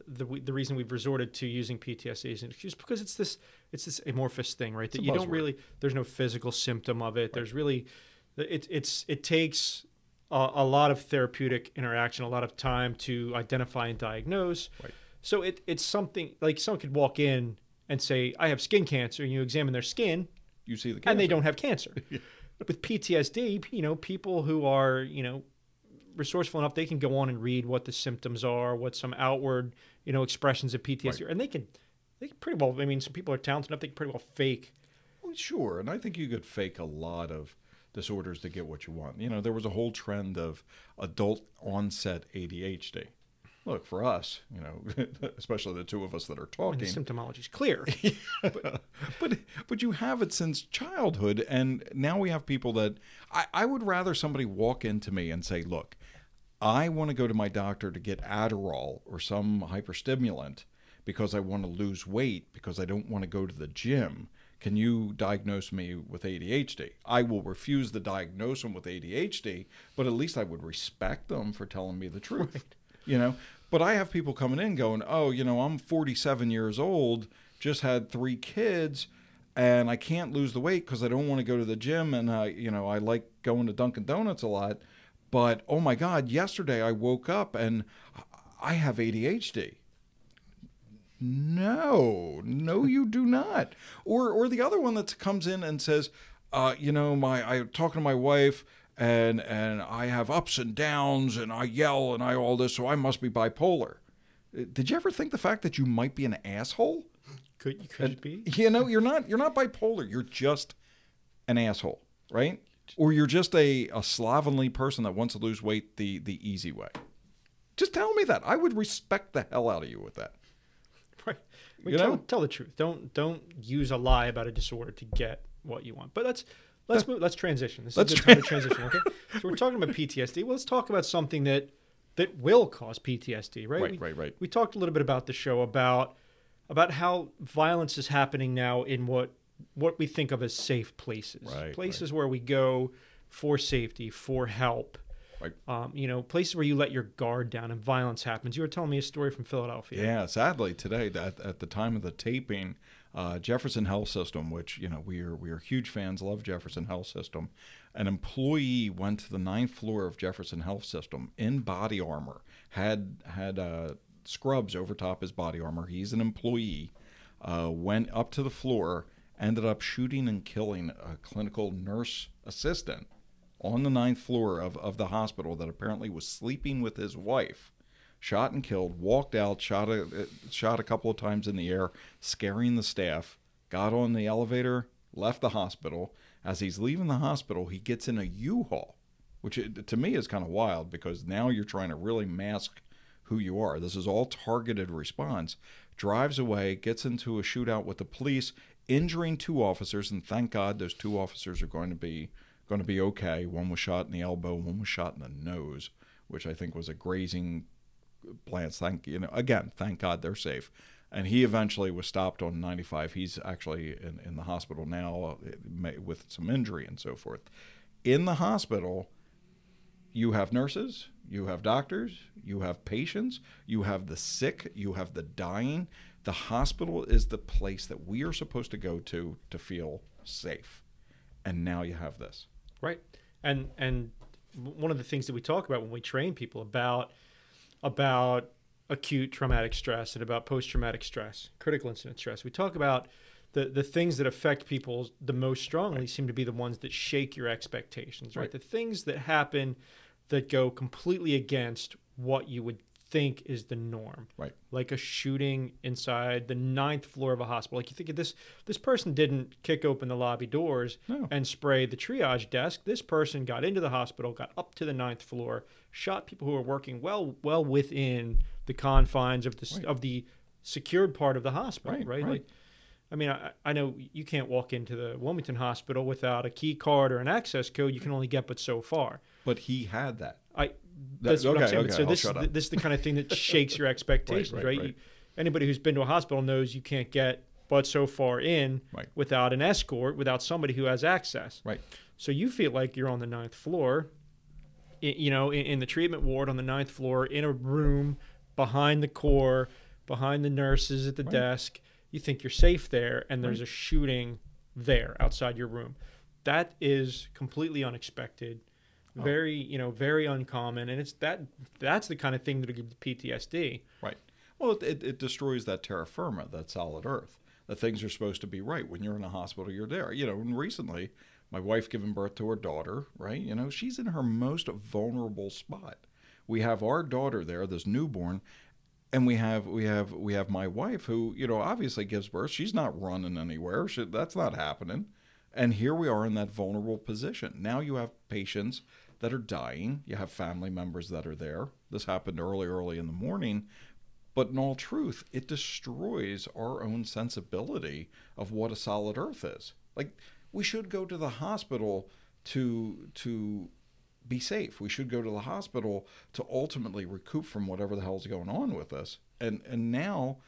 [SPEAKER 3] the reason we've resorted to using PTSD as an excuse because it's this amorphous thing, right? That you don't really, there's no physical symptom of it. Right. There's really, it takes a lot of therapeutic interaction, a lot of time to identify and diagnose. Right. So it's something like someone could walk in and say, I have skin cancer, and you examine their skin.
[SPEAKER 2] You see the cancer.
[SPEAKER 3] And they don't have cancer. With PTSD, you know, people who are, you know, resourceful enough, they can go on and read what the symptoms are, what some outward, you know, expressions of PTSD are. And they can pretty well, I mean, some people are talented enough, they can pretty well fake.
[SPEAKER 2] Well, sure. And I think you could fake a lot of disorders to get what you want. You know, there was a whole trend of adult onset ADHD. Look, for us, you know, especially the two of us that are talking.
[SPEAKER 3] The symptomology is clear.
[SPEAKER 2] but you have it since childhood, and now we have people that I would rather somebody walk into me and say, look, I want to go to my doctor to get Adderall or some hyperstimulant because I want to lose weight because I don't want to go to the gym. Can you diagnose me with ADHD? I will refuse to diagnose them with ADHD, but at least I would respect them for telling me the truth. Right. You know, but I have people coming in going, oh, you know, I'm 47 years old, just had 3 kids, and I can't lose the weight because I don't want to go to the gym, and you know, I like going to Dunkin' Donuts a lot, but oh my God, yesterday I woke up and I have ADHD. No, you do not. Or the other one that comes in and says, you know, I'm talking to my wife. And I have ups and downs, and I yell, and I all this, so I must be bipolar. Did you ever think the fact that you might be an asshole?
[SPEAKER 3] Could it be?
[SPEAKER 2] You know, you're not bipolar. You're just an asshole, right? Or you're just a slovenly person that wants to lose weight the easy way. Just tell me that. I would respect the hell out of you with that.
[SPEAKER 3] Right. Tell the truth. Don't use a lie about a disorder to get what you want. But let's move. Let's transition. This is a good time to transition. Okay, so we're talking about PTSD. Well, let's talk about something that will cause PTSD. Right.
[SPEAKER 2] Right.
[SPEAKER 3] We talked a little bit about the show about how violence is happening now in what we think of as safe places.
[SPEAKER 2] Right.
[SPEAKER 3] Places where we go for safety, for help. Right. You know, places where you let your guard down and violence happens. You were telling me a story from Philadelphia.
[SPEAKER 2] Yeah, sadly today, at the time of the taping, Jefferson Health System, which, you know, we are huge fans, love Jefferson Health System. An employee went to the 9th floor of Jefferson Health System in body armor, had scrubs over top his body armor. He's an employee, went up to the floor, ended up shooting and killing a clinical nurse assistant on the 9th floor of the hospital that apparently was sleeping with his wife. Shot and killed, walked out, shot a couple of times in the air, scaring the staff, got on the elevator, left the hospital. As he's leaving the hospital, he gets in a U-Haul, which to me is kind of wild because now you're trying to really mask who you are. This is all targeted response. Drives away, gets into a shootout with the police, injuring 2 officers, and thank God those 2 officers are going to be okay. One was shot in the elbow, one was shot in the nose, which I think was a grazing plants. Thank God they're safe. And he eventually was stopped on 95. He's actually in the hospital now with some injury and so forth. In the hospital, you have nurses, you have doctors, you have patients, you have the sick, you have the dying. The hospital is the place that we are supposed to go to feel safe. And now you have this.
[SPEAKER 3] Right. And one of the things that we talk about when we train people about acute traumatic stress and about post-traumatic stress, critical incident stress. We talk about the things that affect people the most strongly seem to be the ones that shake your expectations, right? The things that happen that go completely against what you would think is the norm. Right. Like a shooting inside the 9th floor of a hospital. Like you think of this person didn't kick open the lobby doors and spray the triage desk. This person got into the hospital, got up to the 9th floor, shot people who were working well within the confines of the secured part of the hospital, right? Like, I mean, I know you can't walk into the Wilmington Hospital without a key card or an access code. You can only get but so far.
[SPEAKER 2] But he had that.
[SPEAKER 3] That's what I'm saying. Okay, so this is the kind of thing that shakes your expectations, right? Anybody who's been to a hospital knows you can't get but so far in
[SPEAKER 2] Right.
[SPEAKER 3] without an escort, without somebody who has access.
[SPEAKER 2] Right.
[SPEAKER 3] So you feel like you're on the 9th floor, in the treatment ward on the 9th floor, in a room behind the core, behind the nurses at the desk. You think you're safe there, and there's a shooting there outside your room. That is completely unexpected, very uncommon, and that's the kind of thing that'll give the PTSD.
[SPEAKER 2] Right. Well, it destroys that terra firma, that solid earth, that things are supposed to be right. When you're in a hospital, you're there. And recently, my wife giving birth to her daughter, right? She's in her most vulnerable spot. We have our daughter there, this newborn, and we have my wife who, obviously gives birth. She's not running anywhere. That's not happening. And here we are in that vulnerable position. Now you have patients that are dying. You have family members that are there. This happened early in the morning. But in all truth, it destroys our own sensibility of what a solid earth is. Like, we should go to the hospital to be safe. We should go to the hospital to ultimately recoup from whatever the hell's going on with us. And now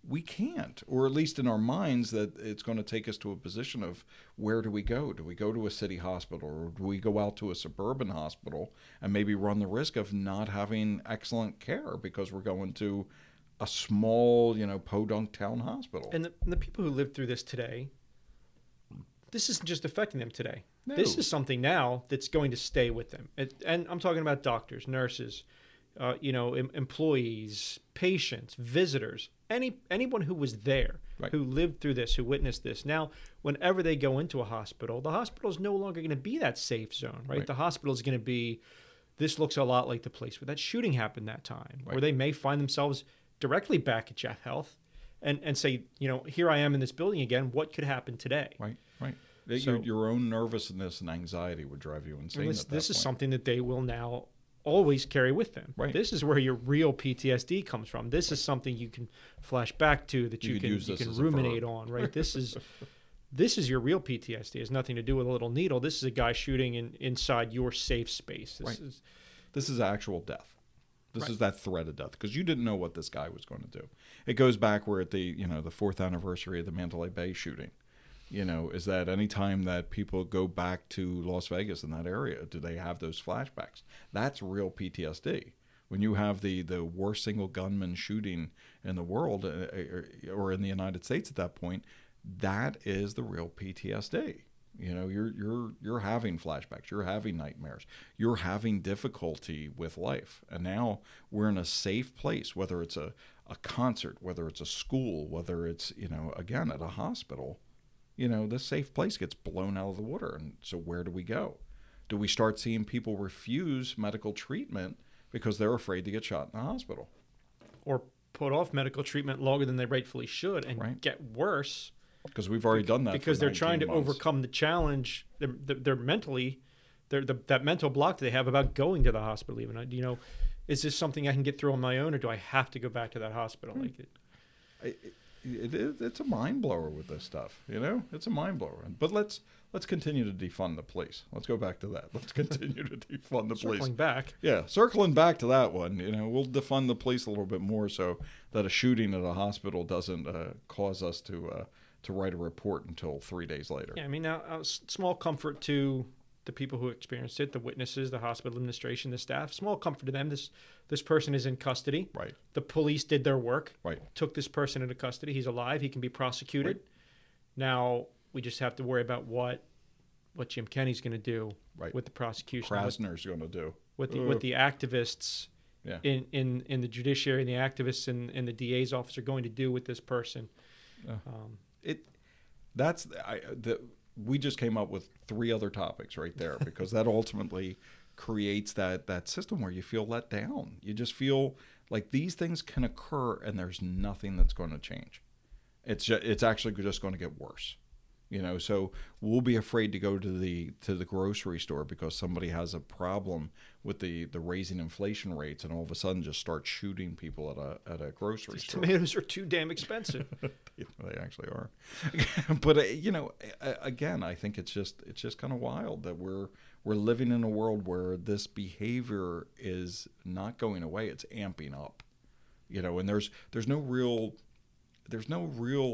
[SPEAKER 2] we can't, or at least in our minds, that it's going to take us to a position of where do we go? Do we go to a city hospital, or do we go out to a suburban hospital and maybe run the risk of not having excellent care because we're going to a small, podunk town hospital?
[SPEAKER 3] And the people who live through this today, this isn't just affecting them today.
[SPEAKER 2] No.
[SPEAKER 3] This is something now that's going to stay with them. And I'm talking about doctors, nurses, employees, patients, visitors, anyone who was there,
[SPEAKER 2] Right.
[SPEAKER 3] who lived through this, who witnessed this. Now, whenever they go into a hospital, the hospital is no longer going to be that safe zone, right? The hospital is going to be, this looks a lot like the place where that shooting happened that time,
[SPEAKER 2] Right.
[SPEAKER 3] or they may find themselves directly back at Jeff Health and say, here I am in this building again. What could happen today?
[SPEAKER 2] Right.
[SPEAKER 3] So-
[SPEAKER 2] your own nervousness and anxiety would drive you insane.
[SPEAKER 3] This is something that they will now always carry with them.
[SPEAKER 2] Right.
[SPEAKER 3] This is where your real PTSD comes from. This is something you can flash back to, that you
[SPEAKER 2] could
[SPEAKER 3] can
[SPEAKER 2] use this as a
[SPEAKER 3] ruminate
[SPEAKER 2] verb.
[SPEAKER 3] on, right? This is your real PTSD. It has nothing to do with a little needle. This is a guy shooting inside your safe space.
[SPEAKER 2] This is actual death. This
[SPEAKER 3] Right.
[SPEAKER 2] is that threat of death, because you didn't know what this guy was going to do. It goes back where at the 4th anniversary of the Mandalay Bay shooting, is that any time that people go back to Las Vegas in that area, do they have those flashbacks? That's real PTSD. When you have the worst single gunman shooting in the world, or in the United States at that point, that is the real PTSD. You're having flashbacks, you're having nightmares, you're having difficulty with life. And now we're in a safe place, whether it's a concert, whether it's a school, whether it's, again, at a hospital. This safe place gets blown out of the water. And so where do we go? Do we start seeing people refuse medical treatment because they're afraid to get shot in the hospital?
[SPEAKER 3] Or put off medical treatment longer than they rightfully should and
[SPEAKER 2] Right.
[SPEAKER 3] get worse.
[SPEAKER 2] Because we've already done that.
[SPEAKER 3] Because
[SPEAKER 2] for
[SPEAKER 3] they're trying
[SPEAKER 2] 19
[SPEAKER 3] to
[SPEAKER 2] months.
[SPEAKER 3] overcome the challenge. They're mentally, that mental block that they have about going to the hospital. Even, is this something I can get through on my own, or do I have to go back to that hospital?
[SPEAKER 2] It's a mind blower with this stuff. It's a mind blower. But let's continue to defund the police. Let's go back to that. Let's continue to defund the police.
[SPEAKER 3] Circling back.
[SPEAKER 2] Yeah, circling back to that one. We'll defund the police a little bit more so that a shooting at a hospital doesn't cause us to write a report until 3 days later.
[SPEAKER 3] Yeah, I mean, now small comfort to the people who experienced it, the witnesses, the hospital administration, the staff. Small comfort to them. This person is in custody.
[SPEAKER 2] Right.
[SPEAKER 3] The police did their work.
[SPEAKER 2] Right.
[SPEAKER 3] Took this person into custody. He's alive. He can be prosecuted.
[SPEAKER 2] Right.
[SPEAKER 3] Now we just have to worry about what Jim Kenney's going to do
[SPEAKER 2] Right.
[SPEAKER 3] with the prosecution.
[SPEAKER 2] Krasner's going to do.
[SPEAKER 3] With the activists in the judiciary, and the activists in the DA's office are going to do with this person.
[SPEAKER 2] We just came up with 3 other topics right there, because that ultimately creates that system where you feel let down. You just feel like these things can occur and there's nothing that's going to change. It's actually just going to get worse. So we'll be afraid to go to the grocery store because somebody has a problem with the raising inflation rates, and all of a sudden just start shooting people at a grocery
[SPEAKER 3] These
[SPEAKER 2] store.
[SPEAKER 3] tomatoes are too damn expensive.
[SPEAKER 2] They actually are. But again, I think it's just kind of wild that we're living in a world where this behavior is not going away; it's amping up. And there's no real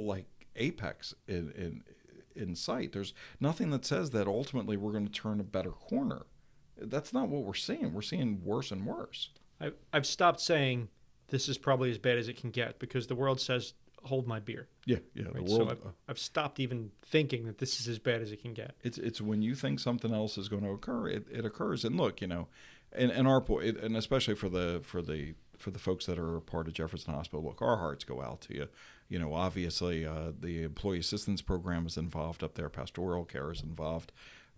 [SPEAKER 2] like apex in sight. There's nothing that says that ultimately we're going to turn a better corner. That's not what we're seeing. We're seeing worse and worse.
[SPEAKER 3] I've stopped saying this is probably as bad as it can get because the world says, hold my beer.
[SPEAKER 2] Yeah.
[SPEAKER 3] Right?
[SPEAKER 2] The world,
[SPEAKER 3] so I've stopped even thinking that this is as bad as it can get.
[SPEAKER 2] It's when you think something else is going to occur, it occurs. And look, and our point, and especially for the folks that are a part of Jefferson Hospital, look, our hearts go out to you. Obviously, the employee assistance program is involved up there. Pastoral care is involved.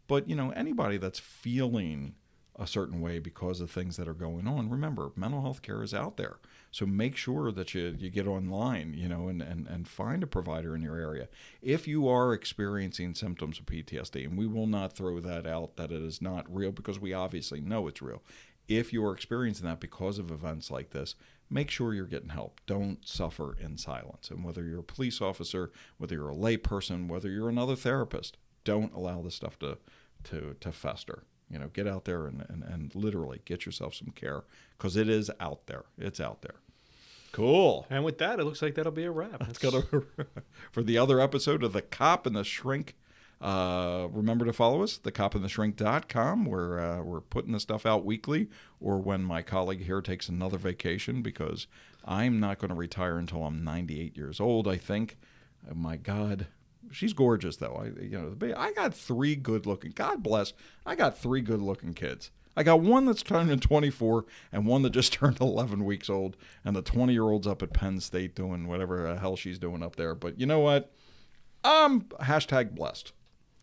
[SPEAKER 2] But, anybody that's feeling a certain way because of things that are going on, remember, mental health care is out there. So make sure that you get online, and find a provider in your area. If you are experiencing symptoms of PTSD, and we will not throw that out that it is not real because we obviously know it's real. If you are experiencing that because of events like this, make sure you're getting help. Don't suffer in silence. And whether you're a police officer, whether you're a lay person, whether you're another therapist, don't allow this stuff to fester. Get out there and literally get yourself some care because it is out there. It's out there. Cool.
[SPEAKER 3] And with that, it looks like that'll be a wrap.
[SPEAKER 2] Let's go for the other episode of The Cop and the Shrink. Remember to follow us, thecopandtheshrink.com, where we're putting this stuff out weekly, or when my colleague here takes another vacation, because I'm not going to retire until I'm 98 years old, I think. Oh, my God. She's gorgeous, though. I got 3 good-looking. God bless. I got 3 good-looking kids. I got one that's turning 24 and one that just turned 11 weeks old, and the 20-year-old's up at Penn State doing whatever the hell she's doing up there. But you know what? I'm #blessed.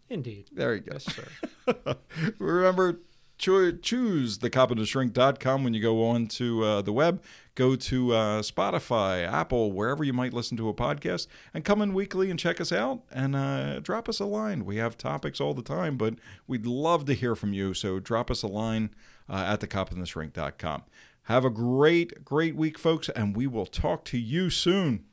[SPEAKER 3] Indeed.
[SPEAKER 2] There you go.
[SPEAKER 3] Yes, sir.
[SPEAKER 2] Remember, choose thecopandtheshrink.com when you go on to the web. Go to Spotify, Apple, wherever you might listen to a podcast, and come in weekly and check us out and drop us a line. We have topics all the time, but we'd love to hear from you, so drop us a line at thecopandtheshrink.com. Have a great week, folks, and we will talk to you soon.